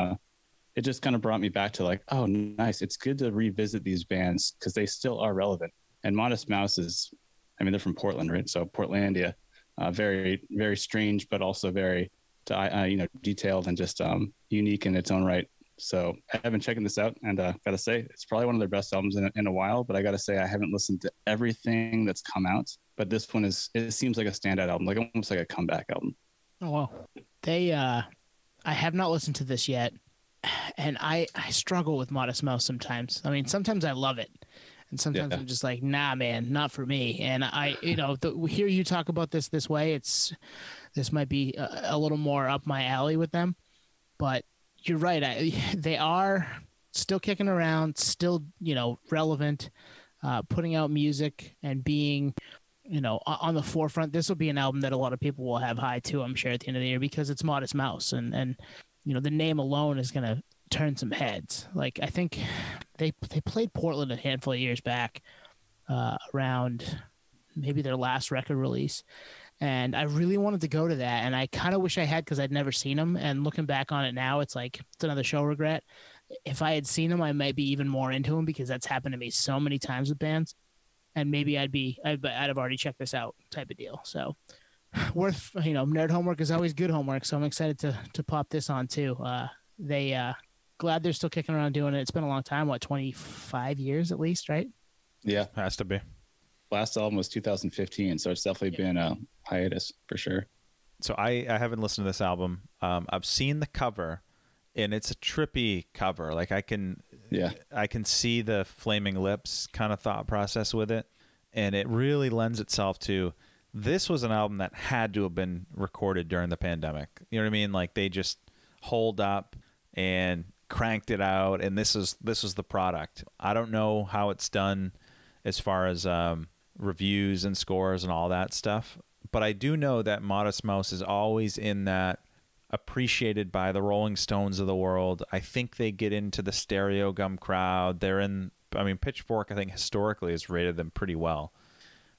it just kind of brought me back to like, oh, nice. It's good to revisit these bands because they still are relevant. And Modest Mouse they're from Portland, right? So Portlandia, very, very strange, but also very, detailed and just unique in its own right. So I've been checking this out, and got to say, it's probably one of their best albums in a while, but I got to say, I haven't listened to everything that's come out. But this one it seems like a standout album, like almost like a comeback album. Oh, wow. I have not listened to this yet, and I struggle with Modest Mouse sometimes. I mean, sometimes I love it, and sometimes I'm just like, nah, man, not for me. And hear you talk about this way, this might be a little more up my alley with them, but you're right. They are still kicking around, still, relevant, putting out music and being, on the forefront. This will be an album that a lot of people will have high to, I'm sure, at the end of the year because it's Modest Mouse. And the name alone is going to turn some heads. Like, I think they played Portland a handful of years back around maybe their last record release. And I really wanted to go to that, and I kind of wish I had because I'd never seen them. And looking back on it now, it's like it's another show regret. If I had seen them, I might be even more into them because that's happened to me so many times with bands. And maybe I'd have already checked this out, type of deal. So worth nerd homework is always good homework. So I'm excited to pop this on too. Glad they're still kicking around doing it. It's been a long time, 25 years at least, right? Yeah, has to be. Last album was 2015, so it's definitely been a hiatus for sure. So I haven't listened to this album. I've seen the cover, and it's a trippy cover. Like I can see the Flaming Lips kind of thought process with it, and it really lends itself to. This was an album that had to have been recorded during the pandemic. You know what I mean? Like they just holed up and cranked it out, and this is the product. I don't know how it's done as far as reviews and scores and all that stuff. But I do know that Modest Mouse is always in that appreciated by the Rolling Stones of the world. I think they get into the Stereo Gum crowd. Pitchfork, I think, historically has rated them pretty well.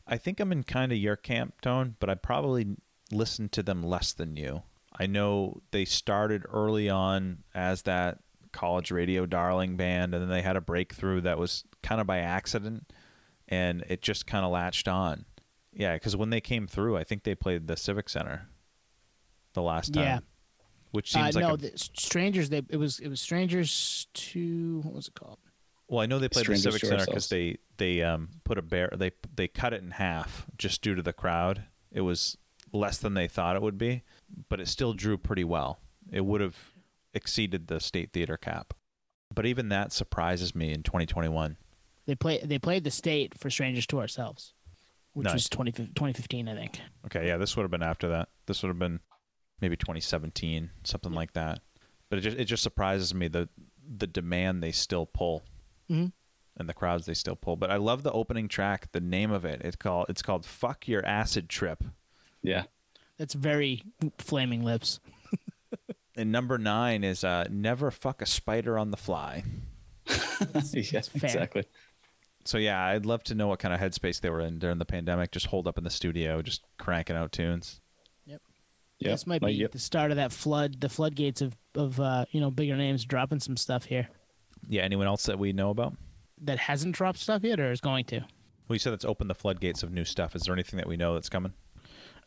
I think I'm in kind of your camp, Tone, but I probably listened to them less than you. I know they started early on as that college radio darling band, and then they had a breakthrough that was kind of by accident, and it just kind of latched on. Yeah, because when they came through, I think they played the Civic Center the last time. Yeah. Which seems like Strangers. It was Strangers to, what was it called? Well, I know they played Strangers the Civic to Center Ourselves. because they put they cut it in half just due to the crowd. It was less than they thought it would be, but it still drew pretty well. It would have exceeded the State Theater cap, but even that surprises me in 2021. They played the State for Strangers to Ourselves, which Nice. was 2015, I think. Okay, yeah, this would have been after that. This would have been maybe 2017, something like that. But it just surprises me the demand they still pull, Mhm. and the crowds they still pull. But I love the opening track. The name of it. It's called "Fuck Your Acid Trip." Yeah. That's very Flaming Lips. And number 9 is "Never Fuck a Spider on the Fly." Yeah, exactly. So yeah, I'd love to know what kind of headspace they were in during the pandemic. Just holed up in the studio, just cranking out tunes. Yeah. This might be the start of that the floodgates of bigger names dropping some stuff here Yeah. Anyone else that we know about? that hasn't dropped stuff yet or is going to. Well, you said it's opened the floodgates of new stuff. Is there anything that we know that's coming?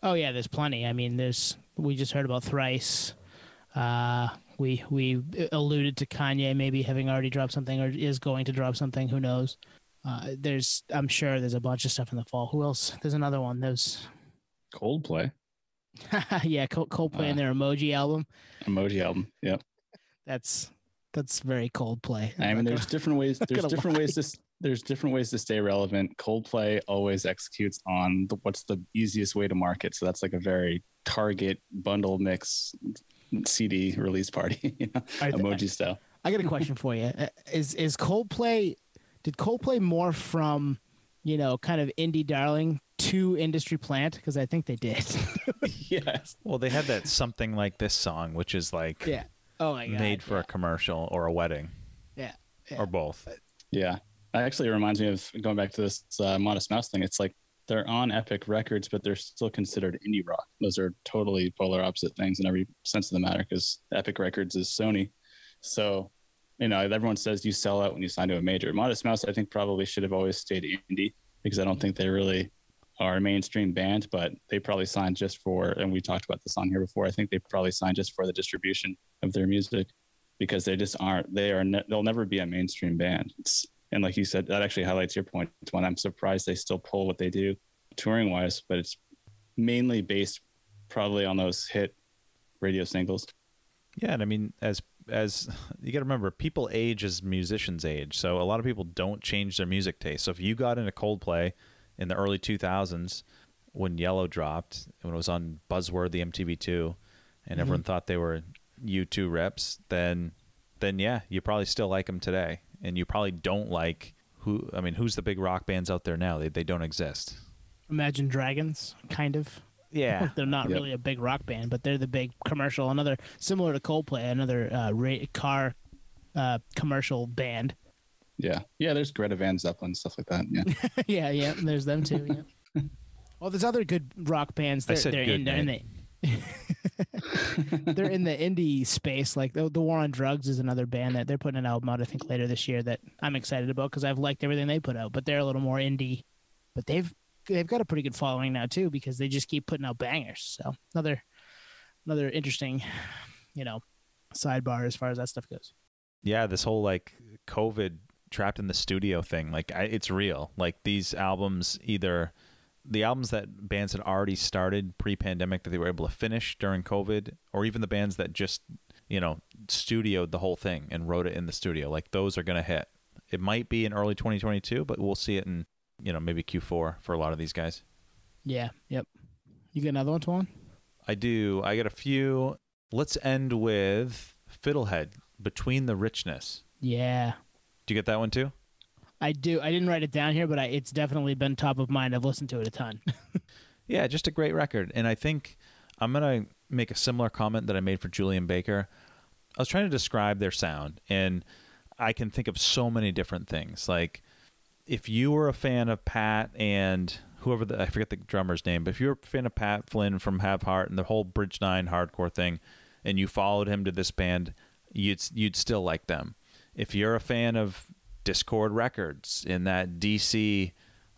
Oh yeah, there's plenty. I mean, we just heard about Thrice. We alluded to Kanye maybe having already dropped something or is going to drop something. Who knows? I'm sure there's a bunch of stuff in the fall. Who else? There's another one. There's Coldplay. yeah, Coldplay and their Emoji album. Emoji album. Yeah. That's very Coldplay. I mean, there's different ways. There's different ways to stay relevant. Coldplay always executes on what's the easiest way to market. So that's like a very target bundle mix CD release party, emoji style. I got a question for you. Is Coldplay? Did Coldplay morph from, kind of indie darling to industry plant? Because I think they did. Yes. Well, they had that Something Like This song, which is like Oh my God, made for a commercial or a wedding. Yeah. Or both. Yeah. That actually reminds me of going back to this Modest Mouse thing. It's like they're on Epic Records, but they're still considered indie rock. Those are totally polar opposite things in every sense of the matter because Epic Records is Sony. So, everyone says you sell out when you sign to a major. Modest Mouse, I think, probably should have always stayed indie because I don't think they really are a mainstream band, but they probably signed just for, and we talked about this on here before, I think they probably signed just for the distribution of their music because they just aren't, they'll never be a mainstream band. And like you said, that actually highlights your point. It's one I'm surprised they still pull what they do touring wise, but it's mainly based probably on those hit radio singles. Yeah. And I mean, as you got to remember, people age as musicians age. So a lot of people don't change their music taste. So if you got into Coldplay in the early 2000s when Yellow dropped, when it was on Buzzword, the MTV2, and everyone thought they were U2 reps, then yeah, you probably still like them today. And you probably don't like who's the big rock bands out there now? They don't exist. Imagine Dragons, kind of. Yeah. They're not really a big rock band, but they're the big commercial. Another similar to Coldplay, another car commercial band. Yeah. Yeah. There's Greta Van Zeppelin, stuff like that. Yeah. yeah. There's them too. Yeah. Well, there's other good rock bands. They're in the they're in the indie space. Like the War on Drugs is another band that they're putting an album out, I think, later this year that I'm excited about because I've liked everything they put out. But they're a little more indie. But they've got a pretty good following now too because they just keep putting out bangers. So another interesting, sidebar as far as that stuff goes. Yeah, this whole like COVID trapped in the studio thing, like it's real. Like these albums, either the albums that bands had already started pre-pandemic that they were able to finish during COVID, or even the bands that just, studioed the whole thing and wrote it in the studio, like those are going to hit. It might be in early 2022, but we'll see it in, maybe Q4 for a lot of these guys. Yeah. Yep. You got another one, Tuan? I do. I got a few. Let's end with Fiddlehead, Between the Richness. Yeah. Do you get that one too? I do. I didn't write it down here, but it's definitely been top of mind. I've listened to it a ton. Yeah, just a great record. And I think I'm going to make a similar comment that I made for Julian Baker. I was trying to describe their sound, and I can think of so many different things. Like, if you were a fan of Pat and I forget the drummer's name, but if you're a fan of Pat Flynn from Have Heart and the whole Bridge 9 hardcore thing, and you followed him to this band, you'd still like them. If you're a fan of Discord Records in that DC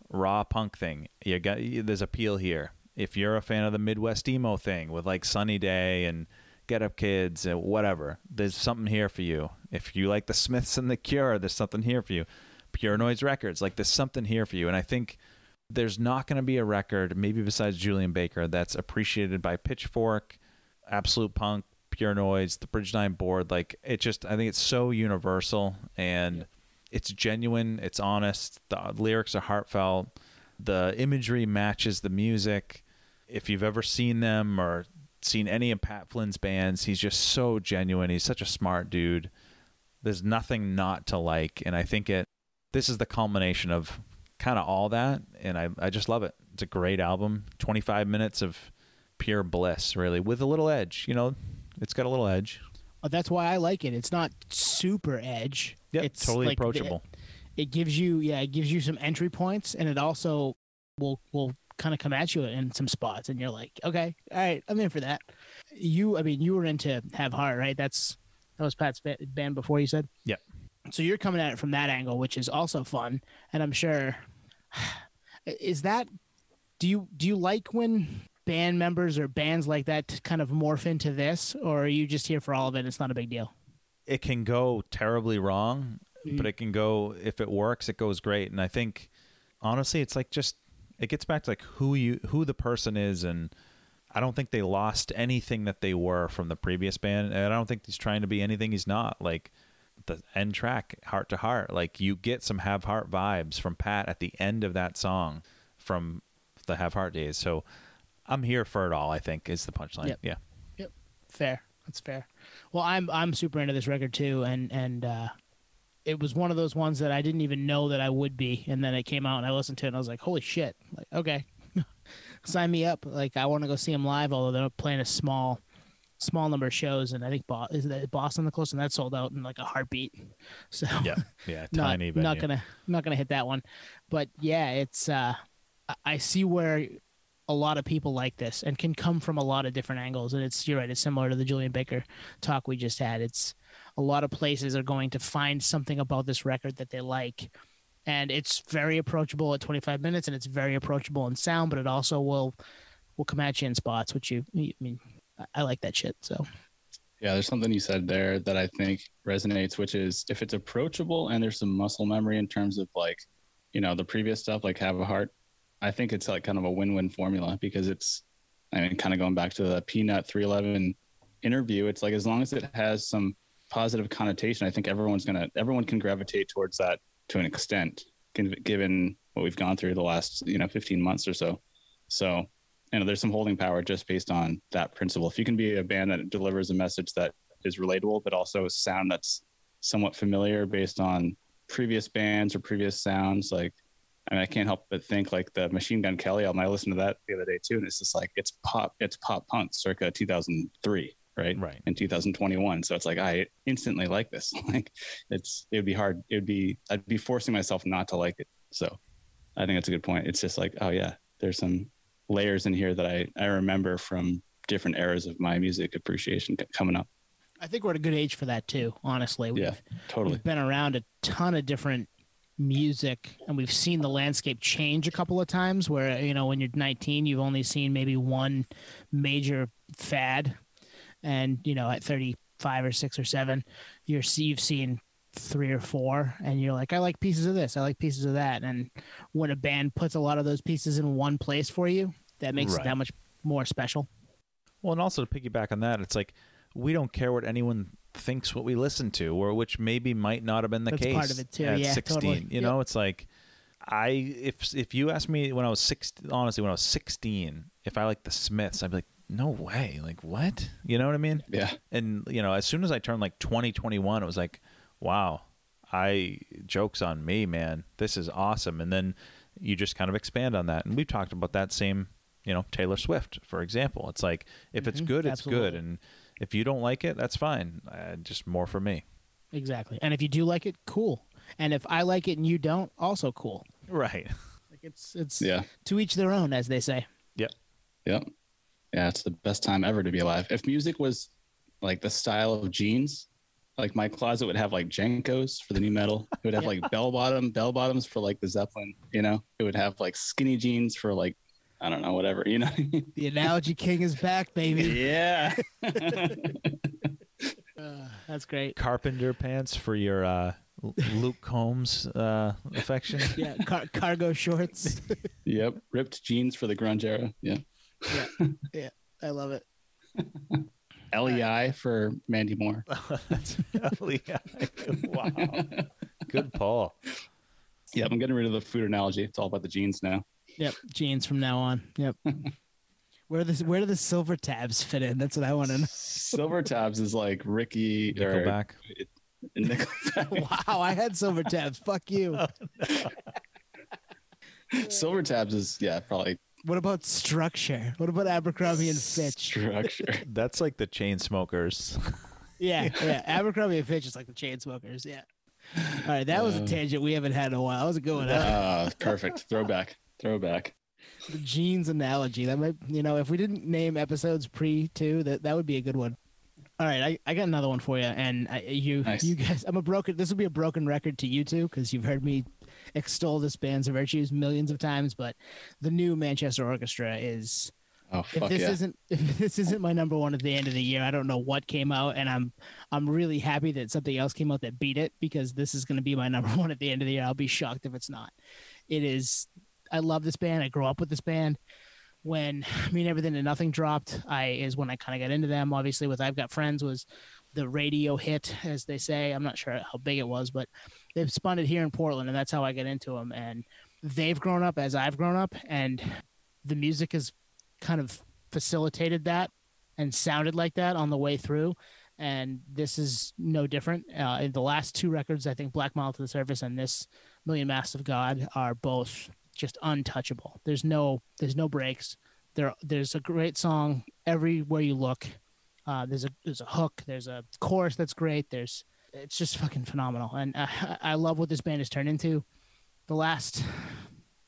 raw punk thing, there's appeal here. If you're a fan of the Midwest emo thing with like Sunny Day and Get Up Kids and whatever, there's something here for you. If you like the Smiths and the Cure, there's something here for you. Pure Noise Records, like there's something here for you. And I think there's not going to be a record, maybe besides Julian Baker, that's appreciated by Pitchfork, Absolute Punk, Pure Noise, the Bridge 9 board. Like I think it's so universal and it's genuine, it's honest, the lyrics are heartfelt, the imagery matches the music. If you've ever seen them or seen any of Pat Flynn's bands, he's just so genuine. He's such a smart dude. There's nothing not to like, and I think this is the culmination of kind of all that, and I just love it. It's a great album. 25 minutes of pure bliss, really, with a little edge. It's got a little edge. Oh, that's why I like it. It's not super edge. Yeah, it's totally like approachable. It gives you some entry points, and it also will kind of come at you in some spots, and you're like, okay, all right, I'm in for that. You were into Have Heart, right? That was Pat's band before, you said? Yeah. So you're coming at it from that angle, which is also fun, and I'm sure. Do you like when band members or bands like that kind of morph into this, or are you just here for all of it? It's not a big deal. It can go terribly wrong, but it can go, if it works, it goes great. And I think, honestly, it's like it gets back to like who the person is, and I don't think they lost anything that they were from the previous band, and I don't think he's trying to be anything he's not. Like the end track, Heart to Heart, like you get some Have Heart vibes from Pat at the end of that song from the Have Heart days. So I'm here for it all, I think, is the punchline. Yep. Yeah. Yep. Fair. That's fair. Well, I'm super into this record too, and it was one of those ones that I didn't even know that I would be, and then it came out and I listened to it and I was like, holy shit. Like, okay. Sign me up. Like, I want to go see them live, although they're playing a small number of shows, and I think Boston the closest, and that sold out in like a heartbeat. So yeah, tiny venue. not gonna hit that one, but yeah, it's I see where a lot of people like this and can come from a lot of different angles, and you're right, it's similar to the Julian Baker talk we just had. It's a lot of places are going to find something about this record that they like, and it's very approachable at 25 minutes, and it's very approachable in sound, but it also will come at you in spots, which I like that shit. So yeah, there's something you said there that I think resonates, which is if it's approachable and there's some muscle memory in terms of like, the previous stuff, like Have a Heart, I think it's like kind of a win-win formula, because kind of going back to the Peanut 311 interview, it's like, as long as it has some positive connotation, I think everyone can gravitate towards that to an extent, given what we've gone through the last, 15 months or so. So, there's some holding power just based on that principle. If you can be a band that delivers a message that is relatable, but also a sound that's somewhat familiar based on previous bands or previous sounds, like, I can't help but think like the Machine Gun Kelly album. I listened to that the other day too, and it's just like it's pop punk circa 2003, right? Right. In 2021. So it's like I instantly like this. Like it'd be hard. I'd be forcing myself not to like it. So I think that's a good point. It's just like, oh yeah, there's some layers in here that I remember from different eras of my music appreciation coming up. I think we're at a good age for that too, honestly. Totally. We've been around a ton of different music, and we've seen the landscape change a couple of times where, when you're 19, you've only seen maybe one major fad, and, at 35 or 6 or 7, you've seen 3 or 4, and you're like, I like pieces of this, I like pieces of that. And when a band puts a lot of those pieces in one place for you, that makes it that much more special. Well, and also to piggyback on that, it's like, we don't care what anyone thinks what we listen to, or which maybe might not have been the case part of it too. at Yeah, 16. totally. You know, it's like, if you asked me when I was 16, if I liked the Smiths, I'd be like, no way. Like, what? You know what I mean? Yeah. And, as soon as I turned like 2021, it was like, wow, joke's on me, man. This is awesome. And then you just kind of expand on that. And we've talked about that same, Taylor Swift, for example. It's like, if it's good, it's Absolutely. good. And if you don't like it, that's fine. Just more for me. Exactly. And if you do like it, cool. And if I like it and you don't, also cool. Right. It's to each their own, as they say. Yep. Yeah, it's the best time ever to be alive. If music was like the style of jeans, like my closet would have like Jankos for the new metal. It would have like bell bottoms for like the Zeppelin. It would have like skinny jeans for like, I don't know, whatever. The analogy king is back, baby. Yeah. That's great. Carpenter pants for your Luke Combs affection. Yeah, cargo shorts. Yep, ripped jeans for the grunge era. Yeah. Yeah, I love it. LEI for Mandy Moore. That's LEI. Wow. Good pull. Yep, I'm getting rid of the food analogy. It's all about the jeans now. Yep, jeans from now on. Yep. Where do the silver tabs fit in? That's what I want to know. Silver tabs is like Ricky Nickelback. Nickelback. Wow, I had silver tabs. Fuck you. Silver tabs is probably. What about Structure? What about Abercrombie and Fitch? Structure. That's like the chain smokers. Yeah. Abercrombie and Fitch is like the chain smokers. Yeah. All right, that was a tangent we haven't had in a while. That was a good one. Perfect. Throwback. The jeans analogy. That might, if we didn't name episodes pre-2, that would be a good one. All right, I got another one for you, and you guys, this will be a broken record to you two because you've heard me extol this band's virtues millions of times, but the new Manchester Orchestra is. If this isn't my number one at the end of the year, I don't know what came out, and I'm really happy that something else came out that beat it because this is going to be my number one at the end of the year. I'll be shocked if it's not. It is. I love this band. I grew up with this band. When Everything and Nothing dropped, is when I kind of got into them. Obviously, with I've Got Friends was the radio hit, as they say. I'm not sure how big it was, but they've spun it here in Portland, and that's how I got into them. And they've grown up as I've grown up, and the music has kind of facilitated that and sounded like that on the way through. And this is no different. In the last two records, I think Black Mile to the Surface and this Million Masks of God are both just untouchable. There's no breaks. There's a great song everywhere you look. There's a hook. There's a chorus that's great. It's just fucking phenomenal. And I love what this band has turned into. The last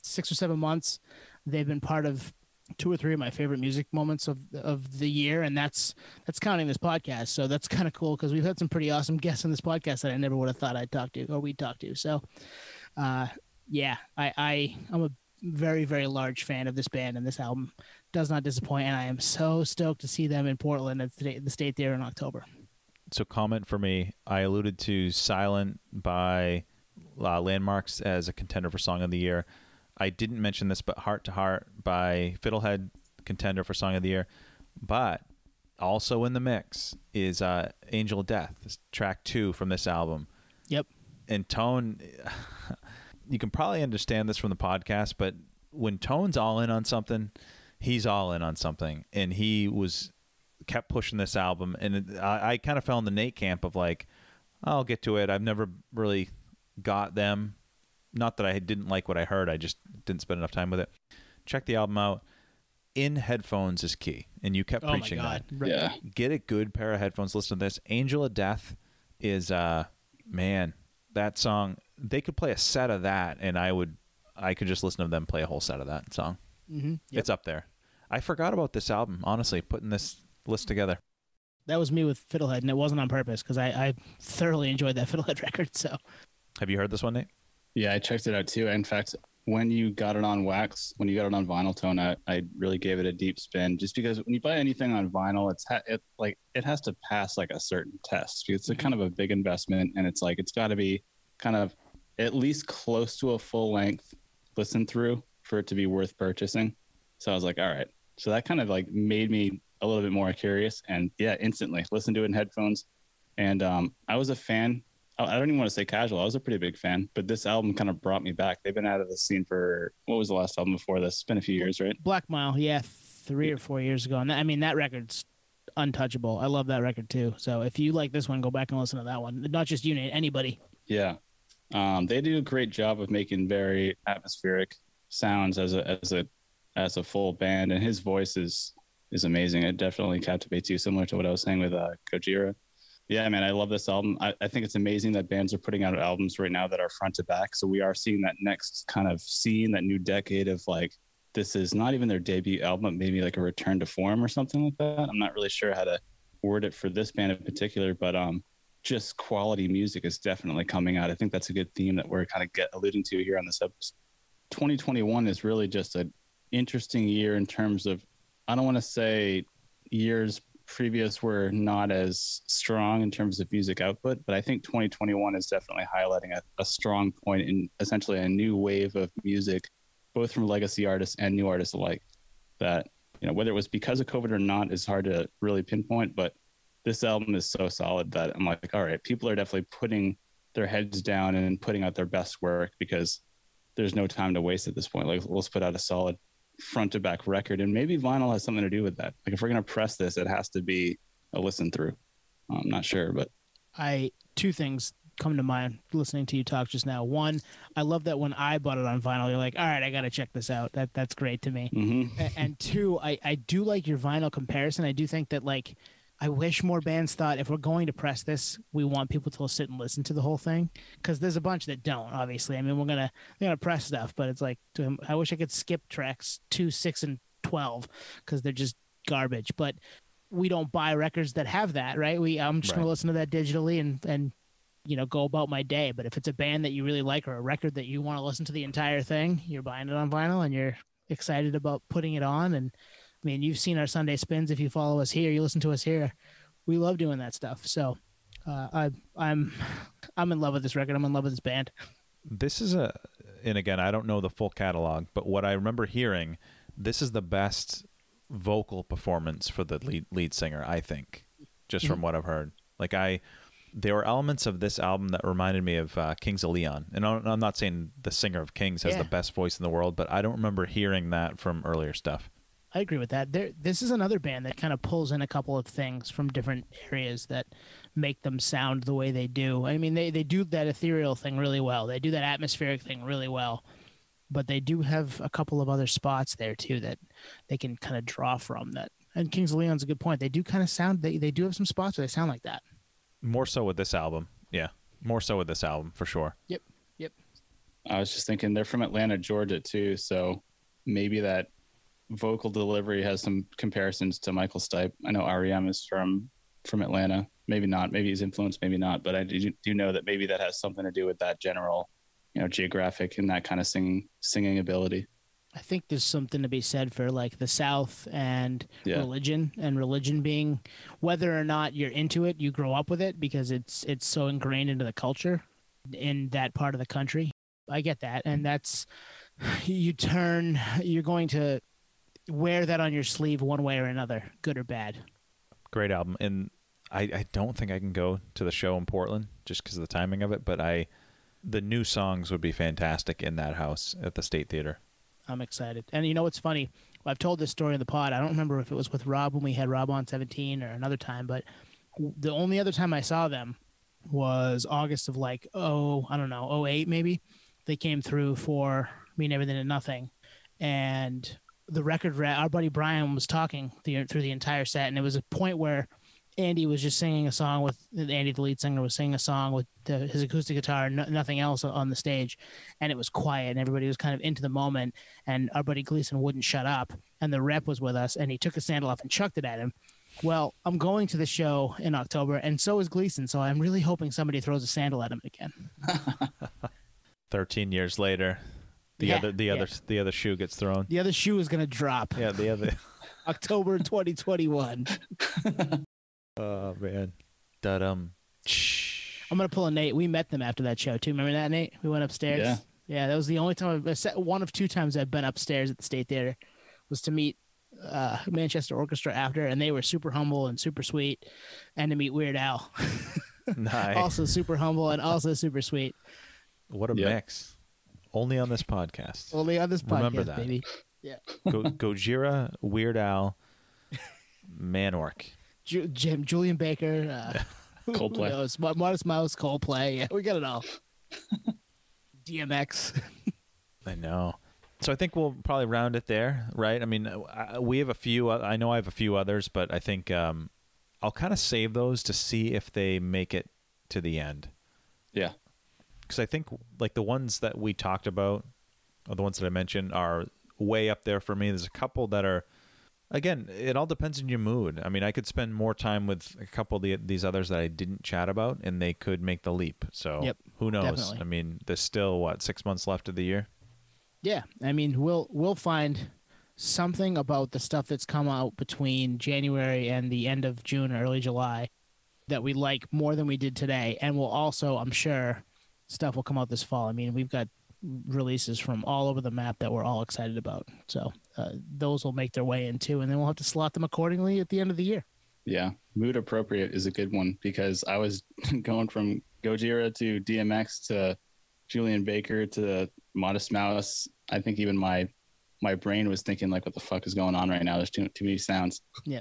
6 or 7 months, they've been part of 2 or 3 of my favorite music moments of the year, and that's counting this podcast. So that's kind of cool because we've had some pretty awesome guests on this podcast that I never would have thought I'd talk to or we'd talk to. So, yeah, I'm a very, very large fan of this band, and this album does not disappoint, and I am so stoked to see them in Portland at the State Theater in October. So comment for me, I alluded to Silent by Landmarks as a contender for Song of the Year. I didn't mention this, but Heart to Heart by Fiddlehead, contender for Song of the Year. But also in the mix is Angel of Death, track 2 from this album. Yep. And Tone... You can probably understand this from the podcast, but when Tone's all in on something, he's all in on something. And he kept pushing this album. And I kind of fell in the Nate camp of like, I'll get to it. I've never really got them. Not that I didn't like what I heard. I just didn't spend enough time with it. Check the album out. In headphones is key. And you kept preaching that. Yeah. Get a good pair of headphones. Listen to this. Angel of Death is, man, that song... They could play a set of that, and I could just listen to them play a whole set of that song. Mm-hmm. Yep. It's up there. I forgot about this album, honestly, putting this list together. That was me with Fiddlehead, and it wasn't on purpose because I thoroughly enjoyed that Fiddlehead record. So, have you heard this one, Nate? Yeah, I checked it out too. In fact, when you got it on when you got it on vinyl, Tone, I really gave it a deep spin. Just because when you buy anything on vinyl, it has to pass like a certain test because it's kind of a big investment, and it's got to be kind of at least close to a full length listen through for it to be worth purchasing. So I was like, all right. So that kind of like made me a little bit more curious, and instantly listened to it in headphones. And I was a fan. I don't even want to say casual. I was a pretty big fan, but this album kind of brought me back. They've been out of the scene for, what was the last album before this? It's been a few years, right? Black Mile. Yeah. 3 or 4 years ago. And that record's untouchable. I love that record too. So if you like this one, go back and listen to that one. Not just you, Nate, anybody. Yeah. They do a great job of making very atmospheric sounds as a full band, and his voice is amazing. It definitely captivates you, similar to what I was saying with Gojira. Yeah, man, I love this album. I think it's amazing that bands are putting out albums right now that are front to back. So we are seeing that next kind of scene, that new decade of like, this is not even their debut album, maybe like a return to form or something like that. I'm not really sure how to word it for this band in particular, but just quality music is definitely coming out. I think that's a good theme that we're kind of alluding to here on this episode. 2021 is really just an interesting year in terms of, I don't want to say years previous were not as strong in terms of music output, but I think 2021 is definitely highlighting a strong point in essentially a new wave of music, both from legacy artists and new artists alike. That, you know, whether it was because of COVID or not is hard to really pinpoint, but this album is so solid that I'm like, all right, people are definitely putting their heads down and putting out their best work because there's no time to waste at this point. Like, let's put out a solid front to back record, and maybe vinyl has something to do with that. Like, if we're going to press this, it has to be a listen through. I'm not sure, but two things come to mind listening to you talk just now. One, I love that when I bought it on vinyl, you're like, all right, I got to check this out. That's great to me. Mm-hmm. And two, I do like your vinyl comparison. I do think that, like, I wish more bands thought, if we're going to press this, we want people to sit and listen to the whole thing, because there's a bunch that don't. Obviously, I mean, we're gonna press stuff, but it's like, I wish I could skip tracks 2, 6, and 12 because they're just garbage. But we don't buy records that have that, right? I'm just gonna listen to that digitally and you know, go about my day. But if it's a band that you really like or a record that you want to listen to the entire thing, you're buying it on vinyl and you're excited about putting it on. And I mean, you've seen our Sunday spins. If you follow us here, you listen to us here. We love doing that stuff. So I'm in love with this record. I'm in love with this band. This is and again, I don't know the full catalog, but what I remember hearing, this is the best vocal performance for the lead singer, I think, just from what I've heard. Like, there were elements of this album that reminded me of Kings of Leon. And I'm not saying the singer of Kings has the best voice in the world, but I don't remember hearing that from earlier stuff. I agree with that. This is another band that kind of pulls in a couple of things from different areas that make them sound the way they do. I mean, they do that ethereal thing really well. They do that atmospheric thing really well. But they do have a couple of other spots there, too, that they can kind of draw from. That. And Kings of Leon's a good point. They do kind of sound, they do have some spots where they sound like that. More so with this album. Yeah, more so with this album, for sure. Yep. I was just thinking they're from Atlanta, Georgia, too. So maybe that vocal delivery has some comparisons to Michael Stipe. I know R.E.M. is from Atlanta. Maybe not. Maybe he's influenced, maybe not. But I do know that maybe that has something to do with that general, you know, geographic and that kind of singing ability. I think there's something to be said for, like, the South and religion being, whether or not you're into it, you grow up with it because it's so ingrained into the culture in that part of the country. I get that. And that's, you're going to wear that on your sleeve one way or another, good or bad. Great album. And I don't think I can go to the show in Portland just because of the timing of it, but the new songs would be fantastic in that house at the State Theater. I'm excited. And you know what's funny? I've told this story in the pod. I don't remember if it was with Rob when we had Rob on 17 or another time, but the only other time I saw them was August of, like, I don't know, 08 maybe. They came through for Me and Everything and Nothing. And the record, our buddy Brian was talking through the entire set, and it was a point where Andy was just singing a song with Andy, the lead singer, was singing a song with his acoustic guitar, nothing else on the stage, and it was quiet, and everybody was kind of into the moment. And our buddy Gleason wouldn't shut up, and the rep was with us, and he took his sandal off and chucked it at him. Well, I'm going to the show in October, and so is Gleason, so I'm really hoping somebody throws a sandal at him again. 13 years later, the other shoe gets thrown. The other shoe is going to drop. Yeah, the other October 2021. Oh man. I'm gonna pull a Nate. We met them after that show too. Remember that, Nate? We went upstairs. Yeah. That was the only time one of two times I've been upstairs at the State Theater was to meet Manchester Orchestra after, and they were super humble and super sweet, and to meet Weird Al. Nice. Also super humble and also super sweet. What a mix. Only on this podcast. Only on this podcast. Remember that, baby. Yeah. Gojira, Weird Al, Manork. Julian Baker, Coldplay, Modest Mouse, Coldplay. Yeah, we got it all. DMX. I know. So I think we'll probably round it there, right? I mean, we have a few. I know I have a few others, but I think I'll kind of save those to see if they make it to the end. Yeah. Because I think like the ones that we talked about, or the ones that I mentioned, are way up there for me. There's a couple that are, again, it all depends on your mood. I mean, I could spend more time with a couple of these others that I didn't chat about, and they could make the leap. So who knows? Definitely. I mean, there's still, 6 months left of the year? Yeah. I mean, we'll find something about the stuff that's come out between January and the end of June or early July that we like more than we did today. And we'll also, I'm sure, stuff will come out this fall. I mean, we've got releases from all over the map that we're all excited about. So those will make their way in too, and then we'll have to slot them accordingly at the end of the year. Yeah. Mood appropriate is a good one, because I was going from Gojira to DMX to Julian Baker to Modest Mouse. I think even my brain was thinking like, what the fuck is going on right now? There's too many sounds. Yeah.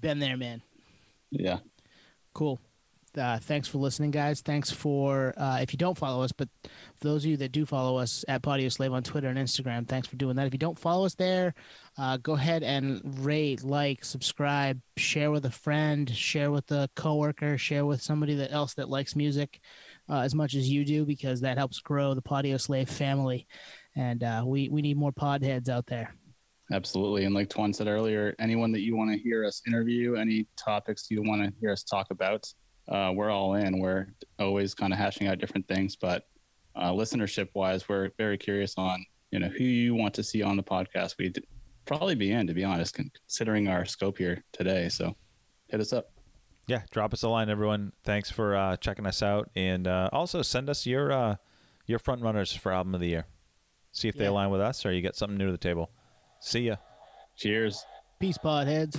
Been there, man. Yeah. Cool. Thanks for listening, guys. Thanks for, if you don't follow us, but for those of you that do follow us at Audio Slave on Twitter and Instagram, thanks for doing that. If you don't follow us there, go ahead and rate, like, subscribe, share with a friend, share with a coworker, share with somebody else that likes music as much as you do, because that helps grow the Audio Slave family. And we need more podheads out there. Absolutely. And like Twan said earlier, anyone that you want to hear us interview, any topics you want to hear us talk about, we're all in. We're always kind of hashing out different things, but listenership wise, we're very curious on, who you want to see on the podcast. We'd probably be in, to be honest, considering our scope here today. So hit us up. Yeah. Drop us a line, everyone. Thanks for checking us out. And also send us your front runners for album of the year. See if they align with us, or you get something new to the table. See ya. Cheers. Peace, podheads.